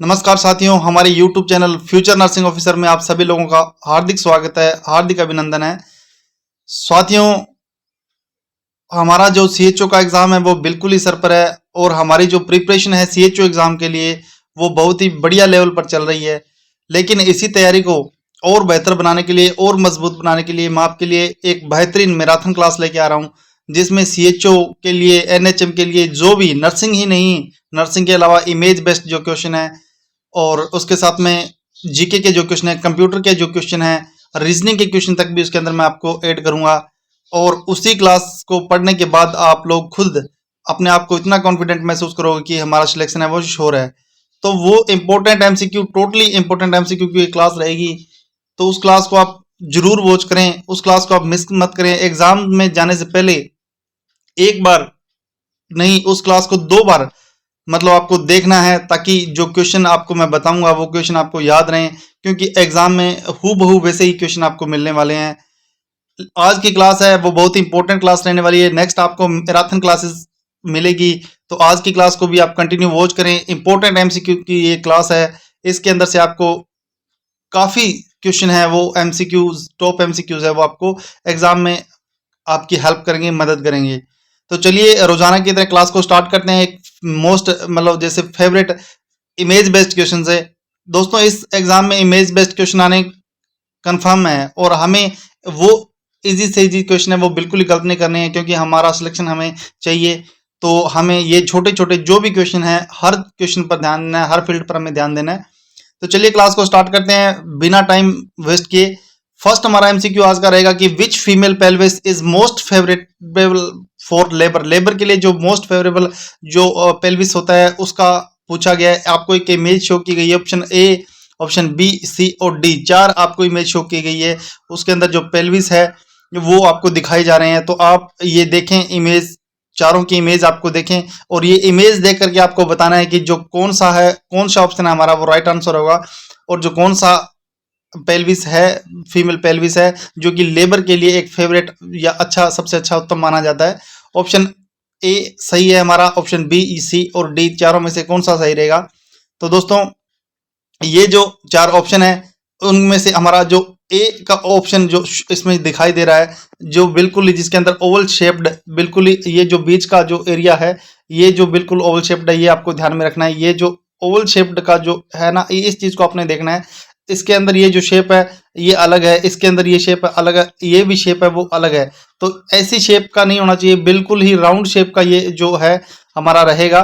नमस्कार साथियों, हमारे YouTube channel future nursing officer में आप सभी लोगों का हार्दिक स्वागत है, हार्दिक अभिनंदन है। साथियों, हमारा जो CHO का एग्ज़ाम है वो बिल्कुल ही सर पर है और हमारी जो प्रिपरेशन है CHO एग्ज़ाम के लिए वो बहुत ही बढ़िया लेवल पर चल रही है। लेकिन इसी तैयारी को और बेहतर बनाने के लिए और मजबूत बनाने के लिए मैं आपके लिए एक बेहतरीन मैराथन क्लास लेके आ रहा हूँ, जिसमें CHO के लिए, NHM के लिए, जो भी नर्सिंग ही नहीं, नर्सिंग के अलावा इमेज बेस्ड जो क्वेश्चन है और उसके साथ में जीके के जो क्वेश्चन है, कंप्यूटर के जो क्वेश्चन है, रीजनिंग के क्वेश्चन तक भी उसके अंदर मैं आपको ऐड करूंगा। और उसी क्लास को पढ़ने के बाद आप लोग खुद अपने आप को इतना कॉन्फिडेंट महसूस करोगे कि हमारा सिलेक्शन है वो श्योर है। तो वो important MCQ, totally important MCQ की क्लास रहेगी, तो उस क्लास को आप जरूर वॉच करें, उस क्लास को आप मिस मत करें। एग्जाम में जाने से पहले एक बार नहीं, उस क्लास को 2 बार मतलब आपको देखना है, ताकि जो क्वेश्चन आपको मैं बताऊंगा वो क्वेश्चन आपको याद रहें, क्योंकि एग्जाम में हूबहू वैसे ही क्वेश्चन आपको मिलने वाले हैं। आज की क्लास है वो बहुत ही इंपॉर्टेंट क्लास रहने वाली है। नेक्स्ट आपको मैराथन क्लासेस मिलेगी, तो आज की क्लास को भी आप कंटिन्यू वॉच करें। इंपॉर्टेंट एमसीक्यू की ये क्लास है, इसके अंदर से आपको काफी क्वेश्चन है वो एमसीक्यूज, टॉप एमसीक्यूज है वो आपको एग्जाम में आपकी हेल्प करेंगे, मदद करेंगे। तो चलिए रोजाना की तरह क्लास को स्टार्ट करते हैं। एक मोस्ट मतलब जैसे फेवरेट इमेज बेस्ड क्वेश्चन है दोस्तों, इस एग्जाम में इमेज बेस्ड क्वेश्चन आने कंफर्म है और हमें वो इजी से इजी क्वेश्चन है वो बिल्कुल ही गलत नहीं करने हैं, क्योंकि हमारा सिलेक्शन हमें चाहिए। तो हमें ये छोटे छोटे जो भी क्वेश्चन है, हर क्वेश्चन पर ध्यान देना है, हर फील्ड पर हमें ध्यान देना है। तो चलिए क्लास को स्टार्ट करते हैं बिना टाइम वेस्ट किए। फर्स्ट हमारा एमसीक्यू आज का रहेगा कि which female pelvis is most favourable for labour. Labour के लिए जो मोस्ट फेवरेबल जो पेल्विस होता है उसका पूछा गया है। आपको एक इमेज शो की गई है, ऑप्शन ए, ऑप्शन बी, सी और डी, 4 आपको इमेज शो की गई है। उसके अंदर जो पेल्विस है वो आपको दिखाई जा रहे हैं, तो आप ये देखें इमेज, चारों की इमेज आपको देखें और ये इमेज देख करके आपको बताना है कि जो कौन सा है, कौन सा ऑप्शन है हमारा वो राइट आंसर होगा, और जो कौन सा पेल्विस है, फीमेल पेल्विस है, जो कि लेबर के लिए एक फेवरेट या अच्छा, सबसे अच्छा, उत्तम माना जाता है। ऑप्शन ए सही है हमारा, ऑप्शन बी, सी और डी, चारों में से कौन सा सही रहेगा? तो दोस्तों ये जो 4 ऑप्शन है उनमें से हमारा जो ए का ऑप्शन जो इसमें दिखाई दे रहा है, जो बिल्कुल ही जिसके अंदर ओवल शेप्ड, बिल्कुल ही ये जो बीच का जो एरिया है ये जो बिल्कुल ओवल शेप्ड है, ये आपको ध्यान में रखना है। ये जो ओवल शेप्ड का जो है ना, इस चीज को आपने देखना है। इसके अंदर ये जो शेप है ये अलग है, इसके अंदर ये शेप अलग है, ये भी शेप है वो अलग है। तो ऐसी शेप का नहीं होना चाहिए, बिल्कुल ही राउंड शेप का ये जो है हमारा रहेगा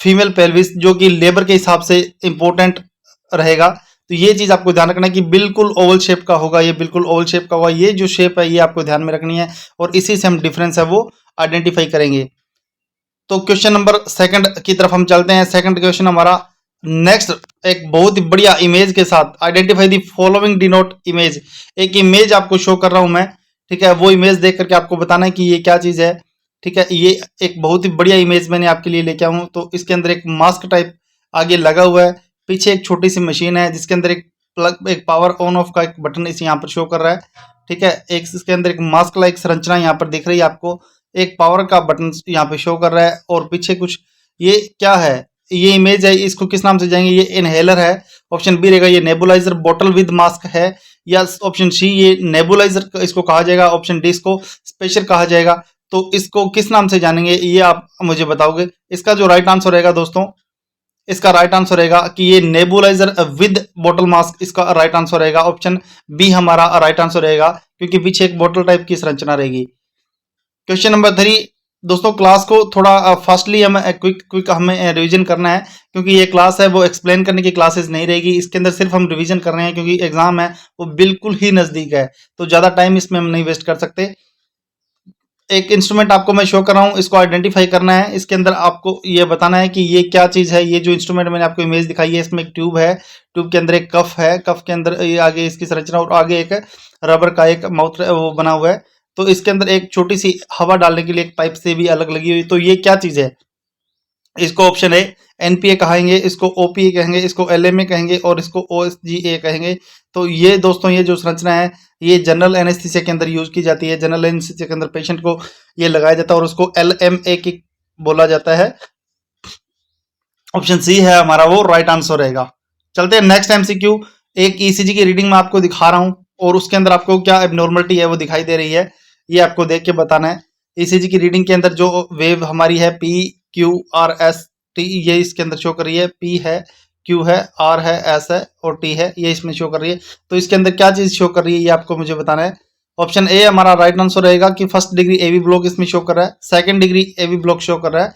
फीमेल पेल्विस, जो कि लेबर के हिसाब से इंपॉर्टेंट रहेगा। तो ये चीज आपको ध्यान रखना है कि बिल्कुल ओवल शेप का होगा, ये बिल्कुल ओवल शेप का होगा। ये जो शेप है ये आपको ध्यान में रखनी है और इसी से हम डिफरेंस है वो आइडेंटिफाई करेंगे। तो क्वेश्चन नंबर सेकंड की तरफ हम चलते हैं। सेकंड क्वेश्चन हमारा नेक्स्ट एक बहुत ही बढ़िया इमेज के साथ, identify the following denote image. एक इमेज आपको शो कर रहा हूं मैं, ठीक है? वो इमेज देख करके आपको बताना है कि ये क्या चीज है, ठीक है? ये एक बहुत ही बढ़िया इमेज मैंने आपके लिए लेके आया हूं। तो इसके अंदर एक मास्क टाइप आगे लगा हुआ है, पीछे एक छोटी सी मशीन है जिसके अंदर एक प्लग, एक पावर ऑन ऑफ का एक बटन इस यहाँ पर शो कर रहा है, ठीक है? एक इसके अंदर एक मास्क लाइक संरचना यहाँ पर दिख रही है आपको, एक पावर का बटन यहाँ पे शो कर रहा है और पीछे कुछ, ये क्या है? ये इमेज है, इसको किस नाम से जाएंगे? ये इनहेलर है। ऑप्शन बी रहेगा ये नेबुलाइजर बॉटल विद मास्क है, या ऑप्शन सी ये नेबुलाइजर इसको कहा जाएगा, ऑप्शन डी इसको स्पेशर कहा जाएगा। तो इसको किस नाम से जानेंगे ये आप मुझे बताओगे। इसका जो राइट आंसर रहेगा दोस्तों, इसका राइट आंसर रहेगा कि ये नेबुलाइजर विद बॉटल मास्क, इसका राइट आंसर रहेगा। ऑप्शन बी हमारा राइट आंसर रहेगा, क्योंकि पीछे एक बॉटल टाइप की संरचना रहेगी। क्वेश्चन नंबर 3 दोस्तों, क्लास को थोड़ा फास्टली हमें क्विक क्विक हमें रिवीजन करना है, क्योंकि ये क्लास है वो एक्सप्लेन करने की क्लासेस नहीं रहेगी। इसके अंदर सिर्फ हम रिवीजन कर रहे हैं, क्योंकि एग्जाम है वो बिल्कुल ही नजदीक है, तो ज्यादा टाइम इसमें हम नहीं वेस्ट कर सकते। एक इंस्ट्रूमेंट आपको मैं शो कर रहा हूँ, इसको आइडेंटिफाई करना है। इसके अंदर आपको ये बताना है कि ये क्या चीज है। ये जो इंस्ट्रूमेंट मैंने आपको इमेज दिखाई है, इसमें एक ट्यूब है, ट्यूब के अंदर एक कफ है, कफ के अंदर ये आगे इसकी संरचना और आगे एक रबर का एक माउथ वो बना हुआ है। तो इसके अंदर एक छोटी सी हवा डालने के लिए एक पाइप से भी अलग लगी हुई। तो ये क्या चीज है? इसको ऑप्शन ए एनपीए कहेंगे, इसको ओपीए कहेंगे, इसको एलएमए कहेंगे और इसको ओएसजीए कहेंगे। तो ये दोस्तों ये जो संरचना है ये जनरल एनेस्थीसिया के अंदर यूज की जाती है। जनरल एनेस्थीसिया के अंदर पेशेंट को ये लगाया जाता है और उसको एलएमए की बोला जाता है। ऑप्शन सी है हमारा वो राइट आंसर रहेगा। चलते हैं नेक्स्ट एमसीक्यू। एक ईसीजी की रीडिंग मैं आपको दिखा रहा हूं और उसके अंदर आपको क्या एबनॉर्मलिटी है वो दिखाई दे रही है, ये आपको देख के बताना है। ईसीजी की रीडिंग के अंदर जो वेव हमारी है P Q R S T, ये इसके अंदर शो कर रही है। पी है, क्यू है, आर है, एस है और टी है, ये इसमें शो कर रही है। तो इसके अंदर क्या चीज शो कर रही है ये आपको मुझे बताना है। ऑप्शन ए हमारा राइट आंसर रहेगा कि फर्स्ट डिग्री एवी ब्लॉक इसमें शो कर रहा है, second degree AV block show कर रहा है,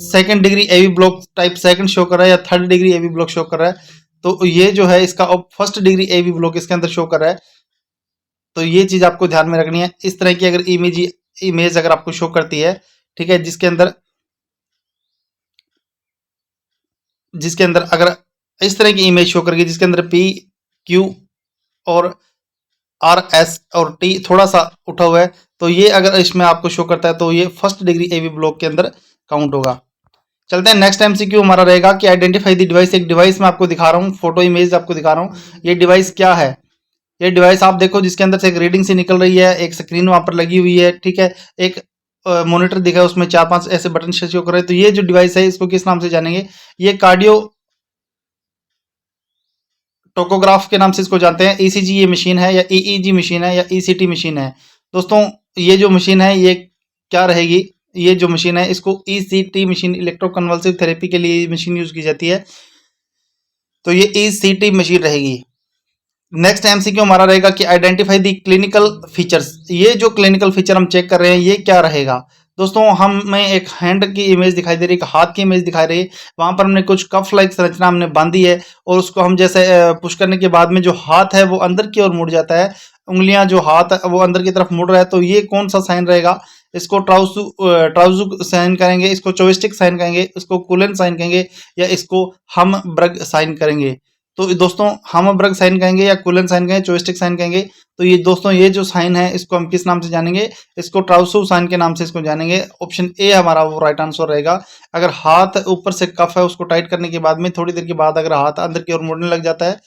second degree AV block type second show कर रहा है, या third degree AV block show कर रहा है। तो ये जो है इसका फर्स्ट डिग्री एवी ब्लॉक इसके अंदर शो कर रहा है। तो ये चीज आपको ध्यान में रखनी है। इस तरह की अगर इमेज अगर आपको शो करती है, ठीक है, जिसके अंदर अगर इस तरह की इमेज शो करेगी जिसके अंदर पी क्यू और आर एस और टी थोड़ा सा उठा हुआ है, तो ये अगर इसमें आपको शो करता है तो ये फर्स्ट डिग्री एवी ब्लॉक के अंदर काउंट होगा। चलते हैं नेक्स्ट एमसीक्यू हमारा रहेगा कि आइडेंटिफाई द डिवाइस। एक डिवाइस मैं आपको दिखा रहा हूँ, फोटो इमेज आपको दिखा रहा हूँ। ये डिवाइस क्या है? ये डिवाइस आप देखो जिसके अंदर से एक रीडिंग सी निकल रही है, एक स्क्रीन वहां पर लगी हुई है, ठीक है, एक मॉनिटर दिखा है उसमें 4-5 ऐसे बटन शो कर रहे हैं। तो ये जो डिवाइस है इसको किस नाम से जानेंगे? ये कार्डियो टोकोग्राफ के नाम से इसको जानते हैं। ईसीजी ये मशीन है या ईईजी मशीन है या ईसीटी मशीन है। दोस्तों ये जो मशीन है ये क्या रहेगी? ये जो मशीन है इसको ईसीटी मशीन, इलेक्ट्रोकन्वल्सिव थेरेपी के लिए मशीन यूज की जाती है, तो ये ईसीटी मशीन रहेगी। नेक्स्ट एमसीक्यू हमारा रहेगा कि आइडेंटिफाई द क्लिनिकल फीचर्स। ये जो क्लिनिकल फीचर हम चेक कर रहे हैं ये क्या रहेगा? दोस्तों हमें एक हैंड की इमेज दिखाई दे रही है, एक हाथ की इमेज दिखाई रही है, वहां पर हमने कुछ कफ लाइक संरचना हमने बांधी है और उसको हम जैसे पुश करने के बाद में जो हाथ है वो अंदर की ओर मुड़ जाता है, उंगलियां जो हाथ है वो अंदर की तरफ मुड़ रहा है। तो ये कौन सा साइन रहेगा? इसको ट्राउजू साइन करेंगे, इसको चोविस्टिक साइन कहेंगे, इसको कुलन साइन कहेंगे, या इसको हम ब्रग साइन करेंगे। तो दोस्तों हम ब्रग साइन कहेंगे या कुलन साइन कहेंगे, चोइस्टिक साइन कहेंगे। तो ये दोस्तों ये जो साइन है इसको हम किस नाम से जानेंगे? इसको ट्राउसो साइन के नाम से इसको जानेंगे। ऑप्शन ए हमारा वो राइट आंसर रहेगा। अगर हाथ ऊपर से कफ है उसको टाइट करने के बाद में थोड़ी देर के बाद अगर हाथ अंदर की ओर मुड़ने लग जाता है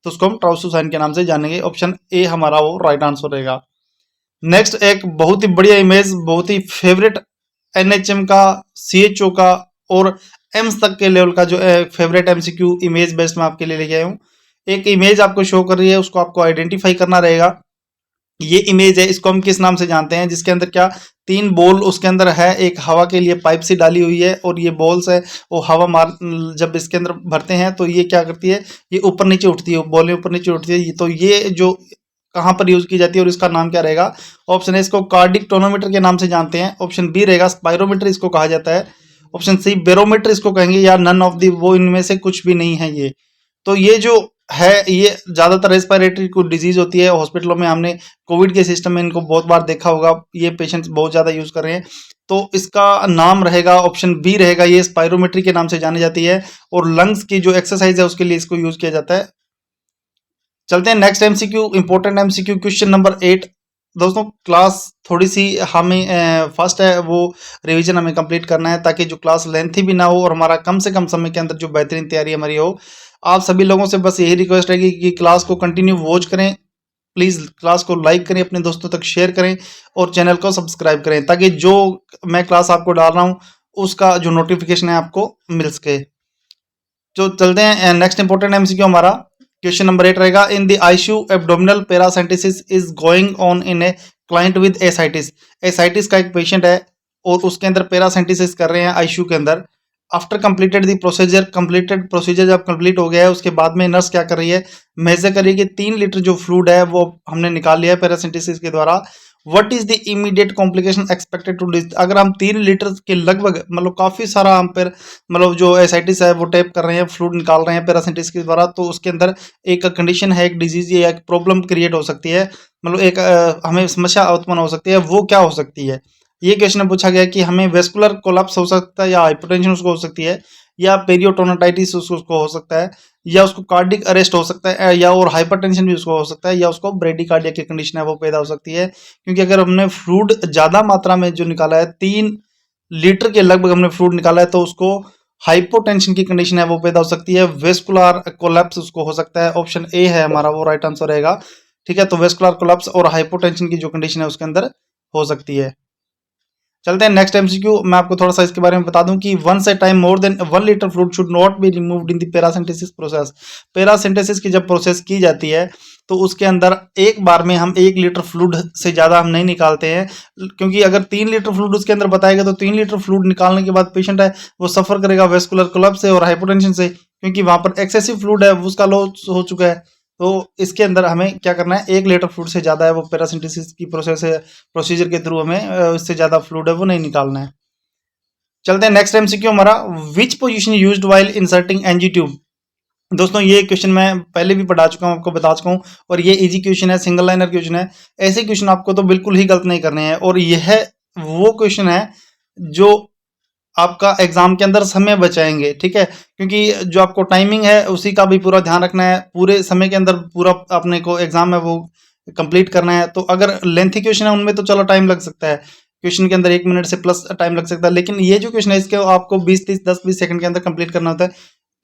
तो उसको हम ट्राउसो साइन के नाम से जानेंगे। ऑप्शन ए हमारा वो राइट आंसर रहेगा। नेक्स्ट एक बहुत ही बढ़िया इमेज, बहुत ही फेवरेट एनएचएम का, सीएचओ का और एम्स तक के लेवल का जो फेवरेट एमसीक्यू इमेज बेस्ड मैं आपके लिए लेके आया हूँ। एक इमेज आपको शो कर रही है, उसको आपको आइडेंटिफाई करना रहेगा। ये इमेज है, इसको हम किस नाम से जानते हैं? जिसके अंदर क्या 3 बॉल उसके अंदर है, एक हवा के लिए पाइप सी डाली हुई है और ये बॉल्स है वो हवा मार जब इसके अंदर भरते हैं तो ये क्या करती है, ये ऊपर नीचे उठती है, बॉलें ऊपर नीचे उठती है। तो ये जो कहाँ पर यूज की जाती है और इसका नाम क्या रहेगा? ऑप्शन ए इसको कार्डिक टोनोमीटर के नाम से जानते हैं, ऑप्शन बी रहेगा स्पायरोमीटर इसको कहा जाता है, ऑप्शन सी बैरोमीटर इसको कहेंगे, या नन ऑफ दी, वो इनमें से कुछ भी नहीं है ये। तो ये जो है ये ज्यादातर रेस्पिरेटरी को डिजीज होती है। हॉस्पिटलों में हमने कोविड के सिस्टम में इनको बहुत बार देखा होगा, ये पेशेंट्स बहुत ज्यादा यूज कर रहे हैं। तो इसका नाम रहेगा ऑप्शन बी रहेगा, ये स्पायरोमेट्री के नाम से जानी जाती है और लंग्स की जो एक्सरसाइज है उसके लिए इसको यूज किया जाता है। चलते हैं next MCQ, important MCQ question number 8। दोस्तों क्लास थोड़ी सी हमें फर्स्ट है वो रिवीजन हमें कंप्लीट करना है ताकि जो क्लास लेंथी भी ना हो और हमारा कम से कम समय के अंदर जो बेहतरीन तैयारी हमारी हो। आप सभी लोगों से बस यही रिक्वेस्ट रहेगी कि क्लास को कंटिन्यू वॉच करें, प्लीज़ क्लास को लाइक करें, अपने दोस्तों तक शेयर करें और चैनल को सब्सक्राइब करें ताकि जो मैं क्लास आपको डाल रहा हूँ उसका जो नोटिफिकेशन है आपको मिल सके। जो चलते हैं नेक्स्ट इंपॉर्टेंट एमसीक्यू हमारा क्वेश्चन नंबर 8 रहेगा। In the ICU abdominal paracentesis is going on in a client with ascites. Ascites का एक पेशेंट है और उसके अंदर पैरासाइटिस कर रहे हैं आईसीयू के अंदर। After completed the procedure, completed procedure जब कंप्लीट हो गया है उसके बाद में नर्स क्या कर रही है, मेजर कर रही है कि 3 लीटर जो फ्लूइड है वो हमने निकाल लिया है पैरासाइटिस के द्वारा। What is the immediate complication expected to this. अगर हम 3 लीटर के लगभग मतलब काफी सारा हम पर मतलब जो एसाइटिस है वो टैप कर रहे हैं, फ्लूइड निकाल रहे हैं पैरासाइटिस के द्वारा, तो उसके अंदर एक कंडीशन है, एक डिजीज या एक प्रॉब्लम क्रिएट हो सकती है, मतलब एक हमें समस्या उत्पन्न हो सकती है। वो क्या हो सकती है? ये क्वेश्चन पूछा गया कि हमें वेस्कुलर कोलैप्स हो सकता है या हाइपरटेंशन उसको हो सकती है, या पेरियोटोनाइटिस उसको हो सकता है, या उसको कार्डिक अरेस्ट हो सकता है, या और हाइपरटेंशन भी उसको हो सकता है, या उसको ब्रेडिकार्डिया की कंडीशन है वो पैदा हो सकती है। क्योंकि अगर हमने फ्लूइड ज्यादा मात्रा में जो निकाला है 3 लीटर के लगभग हमने फ्लूइड निकाला है तो उसको हाइपोटेंशन की कंडीशन है वो पैदा हो सकती है, वेस्कुलर कोलैप्स उसको हो सकता है। ऑप्शन ए है हमारा वो राइट आंसर रहेगा। ठीक है, तो वेस्कुलर कोलैप्स और हाइपोटेंशन की जो कंडीशन है उसके अंदर हो सकती है। चलते हैं नेक्स्ट एमसीक्यू। मैं आपको थोड़ा सा इसके बारे में बता दूं कि once a time more than 1 litre fluid should not be removed in the paracentesis process. Paracentesis की जब प्रोसेस की जाती है तो उसके अंदर एक बार में हम 1 लीटर फ्लूइड से ज़्यादा हम नहीं निकालते हैं, क्योंकि अगर 3 लीटर फ्लूइड उसके अंदर बताएगा तो 3 लीटर फ्लूइड निकालने के बाद पेशेंट है वो सफ़र करेगा वेस्कुलर कोलैप्स से और हाइपोटेंशन से, क्योंकि वहाँ पर एक्सेसिव फ्लूइड है उसका लॉस हो चुका है। तो इसके अंदर हमें क्या करना है, 1 लीटर फ्लूइड से ज़्यादा है वो पैरासिंथेसिस की प्रोसेस है, प्रोसीजर के थ्रू हमें इससे ज़्यादा फ्लूइड है वो नहीं निकालना है। चलते हैं नेक्स्ट एमसीक्यू हमारा, which position used while inserting NG tube. दोस्तों ये क्वेश्चन मैं पहले भी पढ़ा चुका हूँ, आपको बता चुका हूँ, और ये इजी क्वेश्चन है, सिंगल लाइनर क्वेश्चन है। ऐसे क्वेश्चन आपको तो बिल्कुल ही गलत नहीं करने हैं, और यह वो क्वेश्चन है जो आपका एग्जाम के अंदर समय बचाएंगे, ठीक है, क्योंकि जो आपको टाइमिंग है उसी का भी पूरा ध्यान रखना है, पूरे समय के अंदर पूरा अपने को एग्जाम है वो कंप्लीट करना है। तो अगर लेंथी क्वेश्चन है उनमें तो चलो टाइम लग सकता है, क्वेश्चन के अंदर 1 मिनट से प्लस टाइम लग सकता है, लेकिन ये जो क्वेश्चन है इसके आपको 10-20 सेकंड के अंदर कंप्लीट करना होता है,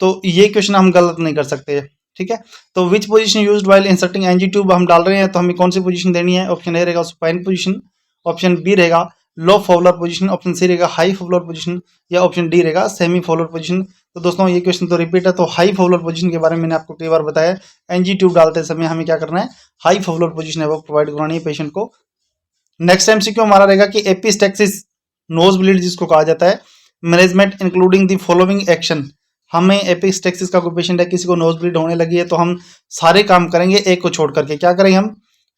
तो ये क्वेश्चन हम गलत नहीं कर सकते, ठीक है। तो which position used while inserting NG tube हम डाल रहे हैं, तो हमें कौन सी पोजीशन देनी है, ऑप्शन ए रहेगा सुपाइन पोजीशन, ऑप्शन बी रहेगा लो फॉलोअर पोजीशन, ऑप्शन सी रहेगा हाई फॉलोअर पोजीशन, या ऑप्शन डी रहेगा सेमी फॉलोअर पोजीशन। तो दोस्तों ये क्वेश्चन तो रिपीट है, तो हाई फॉलोअर पोजीशन के बारे में मैंने आपको कई बार बताया, एनजी ट्यूब डालते समय हमें क्या करना है, हाई फॉलोअर पोजीशन है वो प्रोवाइड करवानी है पेशेंट को। नेक्स्ट एमसीक्यू हमारा रहेगा कि एपिस्टेक्सिस नोज ब्लीड जिसको कहा जाता है, management including the following action. हमें एपिस्टेक्सिस का कोई पेशेंट है, किसी को नोज ब्लीड होने लगी है, तो हम सारे काम करेंगे एक को छोड़ करके। क्या करेंगे हम,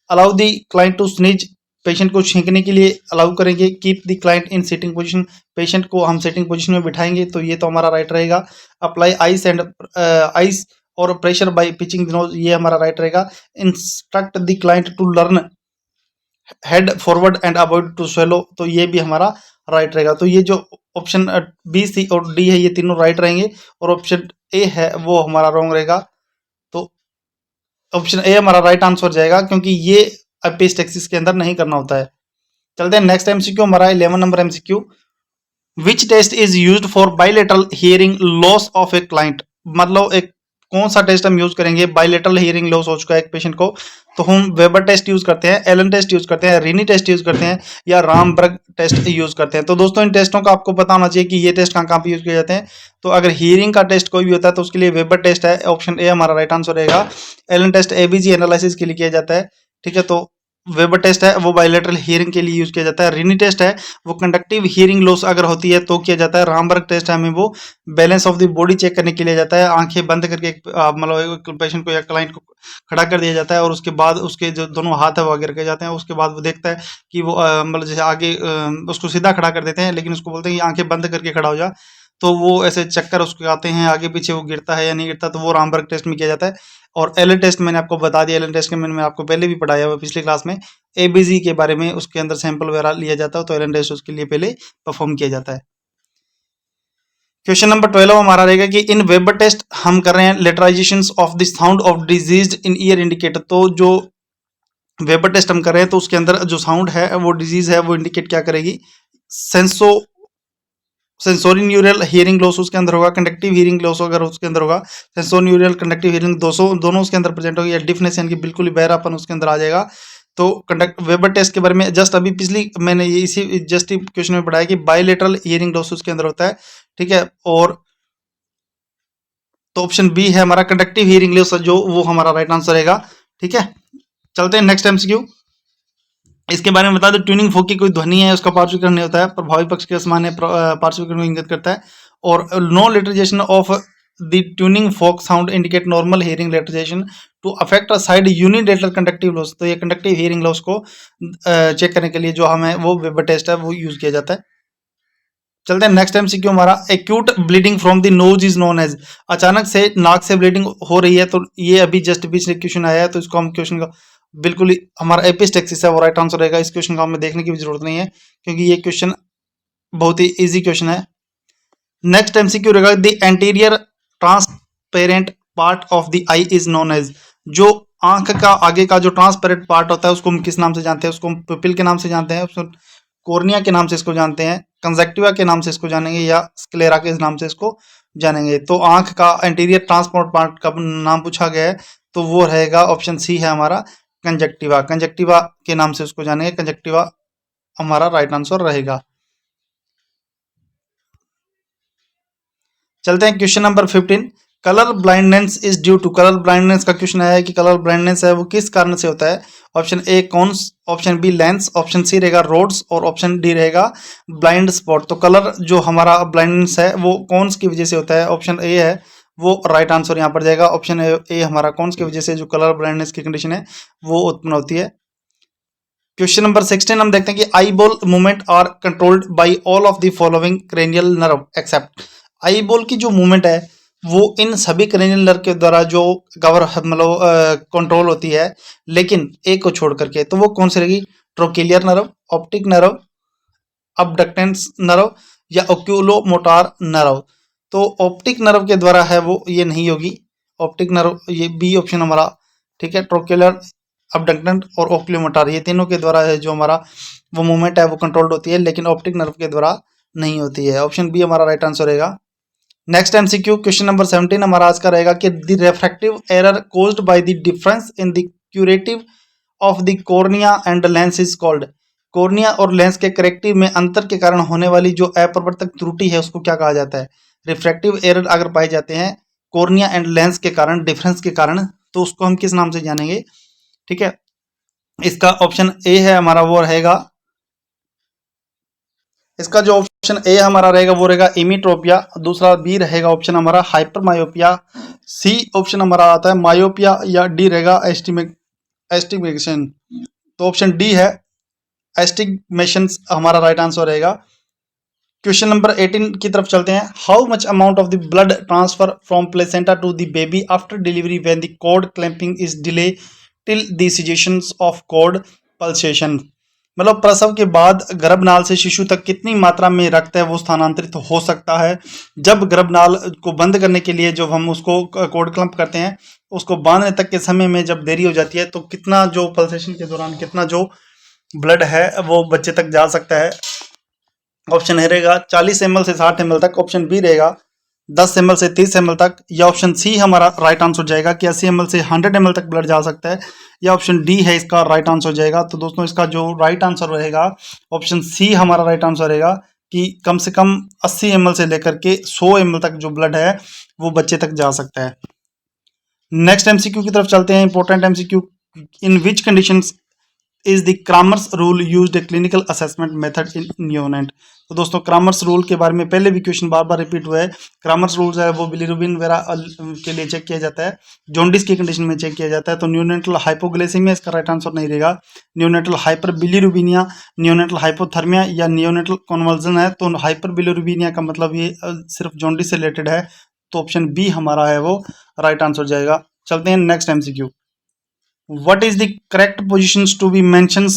allow the client to sneeze, patient को छींकने के लिए अलाउ करेंगे। Keep the client in sitting position, patient को हम सिटिंग पोजीशन में बिठाएंगे, तो ये तो हमारा राइट रहेगा। अप्लाई आइस एंड आइस और pressure by pinching the nose, ये हमारा राइट रहेगा। Instruct the client to learn head forward and avoid to swallow, तो ये भी हमारा राइट रहेगा। तो ये जो ऑप्शन बी सी और डी है ये तीनों राइट रहेंगे, और ऑप्शन ए है वो हमारा रॉन्ग रहेगा। तो ऑप्शन ए हमारा राइट आंसर जाएगा, क्योंकि ये एपिस्टेक्सिस के अंदर नहीं करना होता है। चलते हैं नेक्स्ट एमसीक्यू हमारा 11 number MCQ, which test is used for bilateral hearing loss of a client. मतलब एक कौन सा टेस्ट हम यूज करेंगे, बाइलेटरल हियरिंग लॉस हो चुका है एक पेशेंट को, तो हम वेबर टेस्ट यूज करते हैं, एलन टेस्ट यूज करते हैं, रीनी टेस्ट यूज करते हैं, या रामबर्ग टेस्ट यूज करते हैं। तो दोस्तों इन टेस्टों का आपको पता होना चाहिए कि ये टेस्ट कहाँ कहाँ पे यूज किए जाते हैं। तो अगर हियरिंग का टेस्ट कोई भी होता है तो उसके लिए वेबर टेस्ट है, ऑप्शन ए हमारा राइट आंसर रहेगा। एलन टेस्ट एबीजी एनालिसिस के लिए किया जाता है, ठीक है। तो वेबर टेस्ट है वो बायलैटरल हियरिंग के लिए यूज किया जाता है। रीनी टेस्ट है वो कंडक्टिव हियरिंग लॉस अगर होती है तो किया जाता है। रामबर्ग टेस्ट है हमें वो balance of the body check करने के लिए जाता है। आंखें बंद करके मतलब पेशेंट को या क्लाइंट को खड़ा कर दिया जाता है, और उसके बाद उसके जो दोनों हाथ है वो आगे रखे जाते हैं। उसके बाद वो देखता है कि वो मतलब जैसे आगे उसको सीधा खड़ा कर देते हैं, लेकिन उसको बोलते हैं कि आंखें बंद करके खड़ा हो जा, तो वो ऐसे चक्कर उसको आते हैं आगे पीछे, वो गिरता है या नहीं गिरता, तो वो रामबर्ग टेस्ट में किया जाता है। और एलन टेस्ट मैंने आपको बता दिया, एलन टेस्ट के मैंने आपको पहले भी पढ़ाया हुआ पिछली क्लास में, एबीजी के बारे में, उसके अंदर सैंपल वगैरह लिया जाता है, तो एलन टेस्ट उसके लिए पहले परफॉर्म किया जाता है। क्वेश्चन नंबर 12 हमारा रहेगा कि इन वेबर टेस्ट हम कर रहे हैं laterisation of the sound of disease in year indicator. तो जो वेबर टेस्ट हम कर रहे हैं तो उसके अंदर जो साउंड है वो डिजीज है वो इंडिकेट क्या करेगी, सेंसोरी न्यूरल हियरिंग लॉस उसके अंदर होगा, कंडक्टिव हियरिंग लॉस अगर उसके अंदर होगा, सेंसोरी न्यूरल कंडक्टिव हियरिंग दोनों उसके अंदर प्रेजेंट होगी, या डिफनेस यानी कि बिल्कुल ही बहरापन उसके अंदर आ जाएगा। तो कंडक्ट वेबर टेस्ट के बारे में जस्ट अभी पिछली मैंने ये इसी जस्ट क्वेश्चन में पढ़ाया कि बायलेटरल हियरिंग लॉस उसके अंदर होता है, ठीक है। और तो ऑप्शन बी है हमारा कंडक्टिव हियरिंग लॉस जो वो हमारा राइट आंसर रहेगा, ठीक है। चलते हैं नेक्स्ट एमसीक्यू, इसके बारे में बता दो, ट्यूनिंग फोक की कोई ध्वनि है उसका पार्श्विकरण नहीं होता है, प्रभावी पक्ष के समान है, पार्श्विकरण को इंगित करता है। और no lateralization of the tuning fork sound indicate normal hearing lateralization to affect a side unilateral conductive loss. तो ये कंडक्टिव हियरिंग लॉस को चेक करने के लिए जो हमें वो वेबर टेस्ट है वो यूज किया जाता है। चलते हैं नेक्स्ट एमसीक्यू हमारा, acute bleeding from the nose is known as. अचानक से नाक से ब्लीडिंग हो रही है, तो ये अभी जस्ट बीच में क्वेश्चन आया है, तो इसको हम क्वेश्चन का बिल्कुल ही हमारा एपिस्टेक्सिस है वो राइट आंसर रहेगा। इस क्वेश्चन का हमें देखने की भी जरूरत नहीं है, क्योंकि ये क्वेश्चन बहुत ही इजी क्वेश्चन है। नेक्स्ट एमसीक्यू रहेगा, the anterior transparent part of the eye is known as. जो आंख का आगे का जो ट्रांसपेरेंट पार्ट होता है उसको हम किस नाम से जानते हैं, उसको हम पिपिल के नाम से जानते हैं, उसको कोर्निया के नाम से इसको जानते हैं, कंजक्टिवा के नाम से इसको जानेंगे, या स्क्लेरा के नाम से इसको जानेंगे। तो आंख का एंटीरियर ट्रांसपोर्ट पार्ट का नाम पूछा गया है, तो वो रहेगा ऑप्शन सी है हमारा कंजक्टिवा। कंजक्टिवा के नाम से उसको जानेंगे, कंजक्टिवा हमारा राइट आंसर रहेगा। चलते हैं question number 15। Colour blindness is due to, colour blindness का क्वेश्चन आया है कि कलर ब्लाइंडनेस है वो किस कारण से होता है। Option A cones, option B lens, option C रहेगा रोड्स और ऑप्शन डी रहेगा ब्लाइंड स्पॉट। तो कलर जो हमारा ब्लाइंडनेस है वो कॉन्स की वजह से होता है, ऑप्शन ए है वो राइट आंसर यहाँ पर जाएगा। ऑप्शन ए हमारा कॉन्स की वजह से जो कलर ब्लाइंडनेस की कंडीशन है वो उत्पन्न होती है। क्वेश्चन नंबर 16 हम देखते हैं कि eye ball movement are controlled by all of the following cranial nerve except. Eye ball की जो मूवमेंट है वो इन सभी क्रेनियल नर्व के द्वारा जो कवर मतलब कंट्रोल होती है, लेकिन एक को छोड़ करके। तो वो कौन सी रहेगी, ट्रोकेलियर नर्व, ऑप्टिक नर्व, अबडक्टेंस नर्व या ओक्यूलोमोटार नर्व। तो ऑप्टिक नर्व के द्वारा है वो ये नहीं होगी, ऑप्टिक नर्व ये बी ऑप्शन हमारा ठीक है। ट्रोकेलर, अबडक्टेंट और ओक्यूलोमोटार ये तीनों के द्वारा है जो हमारा वो मूवमेंट है वो कंट्रोल्ड होती है, लेकिन ऑप्टिक नर्व के द्वारा नहीं होती है। ऑप्शन बी हमारा राइट आंसर रहेगा। नेक्स्ट एमसीक्यू क्वेश्चन नंबर 17 हमारा आज का रहेगा कि the refractive error caused by the difference in the curative of the cornea and lens is called. Cornea और लेंस के करेक्टिव में अंतर के कारण होने वाली जो अपवर्तक त्रुटि है उसको क्या कहा जाता है। रिफ्रैक्टिव एरर अगर पाए जाते हैं कॉर्निया एंड लेंस के कारण, डिफरेंस के कारण, तो उसको हम किस नाम से जानेंगे, ठीक है। इसका ऑप्शन ए है हमारा वो रहेगा, इसका जो ऑप्शन ए हमारा रहेगा वो रहेगा इमीट्रोपिया, दूसरा बी रहेगा ऑप्शन हमारा हाइपरमायोपिया, सी ऑप्शन हमारा आता है मायोपिया या डी रहेगा एस्टिमेशन। तो ऑप्शन डी है एस्टिमेशन हमारा राइट आंसर रहेगा। क्वेश्चन नंबर 18 की तरफ चलते हैं। How much amount of the blood transfer from placenta to the baby after delivery when the cord clamping is delay till the cessation of cord pulsation. मतलब प्रसव के बाद गर्भनाल से शिशु तक कितनी मात्रा में रक्त है वो स्थानांतरित हो सकता है। जब गर्भनाल को बंद करने के लिए जब हम उसको कॉर्ड क्लम्प करते हैं, उसको बांधने तक के समय में जब देरी हो जाती है तो कितना जो पल्सेशन के दौरान कितना जो ब्लड है वो बच्चे तक जा सकता है। ऑप्शन ए रहेगा 40 ml से 60 ml तक, ऑप्शन बी रहेगा 10 ml से 30 ml तक, या ऑप्शन सी हमारा राइट आंसर जाएगा कि 80 ml से 100 ml तक ब्लड जा सकता है, या ऑप्शन डी है इसका राइट आंसर जाएगा। तो दोस्तों इसका जो राइट आंसर रहेगा ऑप्शन सी हमारा राइट आंसर रहेगा कि कम से कम 80 ml से लेकर के 100 ml तक जो ब्लड है वो बच्चे तक जा सकता है। नेक्स्ट एमसीक्यू की तरफ चलते हैं। Important MCQ, in which conditions is the Kramers rule used a clinical assessment method in neonate. तो दोस्तों क्रामर्स रूल के बारे में पहले भी क्वेश्चन बार बार रिपीट हुआ है। क्रामर्स रूल है वो बिलीरुबिन वगैरह के लिए चेक किया जाता है, जॉन्डिस की कंडीशन में चेक किया जाता है। तो न्यूनेटल हाइपोग्लाइसेमिया इसका राइट आंसर नहीं रहेगा। न्यूनेटल हाइपर बिलीरुबिनिया, न्यूनेटल हाइपोथर्मिया या न्यूनेटल कन्वर्जन है। तो हाइपर बिलीरुबिनिया का मतलब ये सिर्फ जॉन्डिस से रिलेटेड है, तो ऑप्शन बी हमारा है वो राइट आंसर जाएगा। चलते हैं next MCQ. What is the correct positions to be mentions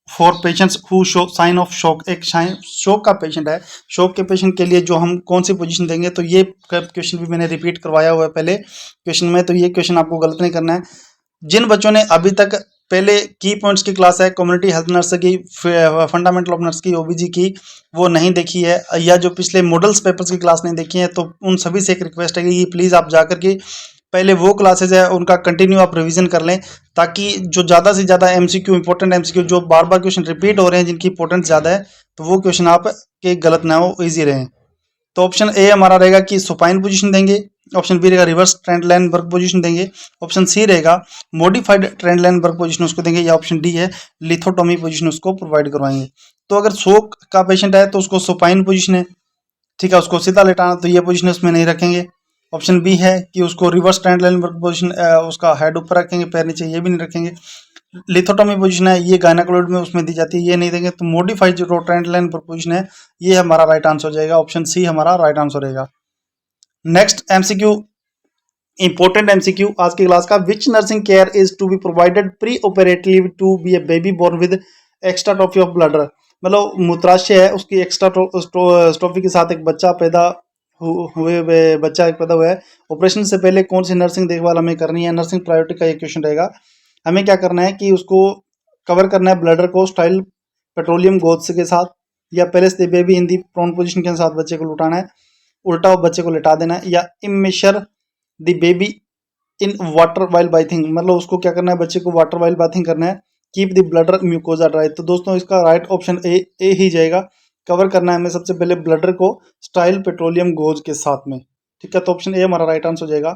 for patients who show sign of shock। एक शोक का पेशेंट है, शोक के पेशेंट के लिए जो हम कौन सी पोजीशन देंगे, तो ये क्वेश्चन भी मैंने रिपीट करवाया हुआ है पहले क्वेश्चन में, तो ये क्वेश्चन आपको गलत नहीं करना है। जिन बच्चों ने अभी तक पहले की पॉइंट्स की क्लास है, कम्युनिटी हेल्थ नर्स की, फंडामेंटल ऑफ नर्स की, ओबीजी की, वो नहीं देखी है, या जो पिछले मॉडल्स पेपर्स की क्लास नहीं देखी है, तो उन सभी से एक रिक्वेस्ट है कि प्लीज़ आप जाकर के पहले वो क्लासेज है उनका कंटिन्यू आप रिवीजन कर लें, ताकि जो ज़्यादा से ज़्यादा एमसीक्यू, इंपॉर्टेंट एमसीक्यू जो बार बार क्वेश्चन रिपीट हो रहे हैं जिनकी इंपॉर्टेंस ज़्यादा है, तो वो क्वेश्चन आप के गलत ना हो, ईजी रहें। तो ऑप्शन ए हमारा रहेगा कि सुपाइन पोजीशन देंगे, ऑप्शन बी रहेगा reverse trend line work position देंगे, ऑप्शन सी रहेगा modified trend line work position उसको देंगे, या ऑप्शन डी है लिथोटोमी पोजीशन उसको प्रोवाइड करवाएंगे। तो अगर शोक का पेशेंट है तो उसको सुपाइन पोजीशन है, ठीक है, उसको सीधा लेटाना, तो ये पोजीशन उसमें नहीं रखेंगे। ऑप्शन बी है कि उसको reverse trend line work position, उसका हेड ऊपर रखेंगे पैर नीचे, ये भी नहीं रखेंगे। लिथोटोमी पोजीशन है ये गायनाकोलॉजी में उसमें दी जाती है, ये नहीं देंगे। तो मॉडिफाइड जो ट्रेंड लाइन वर्क पोजीशन है ये हमारा राइट आंसर हो जाएगा, ऑप्शन सी हमारा राइट आंसर रहेगा। नेक्स्ट एमसीक्यू, इंपॉर्टेंट एमसीक्यू आज की क्लास का, which nursing care is to be provided pre operative to be a baby born with extra trophy of bladder. मतलब मूत्राशय है उसकी एक्स्ट्रा ट्रॉफी के साथ एक बच्चा पैदा हुए बच्चा एक पैदा हुआ है, ऑपरेशन से पहले कौन सी नर्सिंग देखभाल हमें करनी है, नर्सिंग प्रायोरिटी का ये क्वेश्चन रहेगा। हमें क्या करना है कि उसको कवर करना है ब्लडर को स्टाइल पेट्रोलियम गोद्स के साथ, या place the baby in the prone position के साथ बच्चे को लुटाना है, उल्टा बच्चे को लेटा देना है, या इमेशर the baby in water while bathing, मतलब उसको क्या करना है बच्चे को वाटर वाइल बाथिंग करना है, keep the bladder mucosa dry. तो दोस्तों इसका राइट ऑप्शन ए ही जाएगा, कवर करना है हमें सबसे पहले ब्लडर को स्टाइल पेट्रोलियम गोज के साथ में, ठीक है, तो ऑप्शन ए हमारा राइट आंसर हो जाएगा।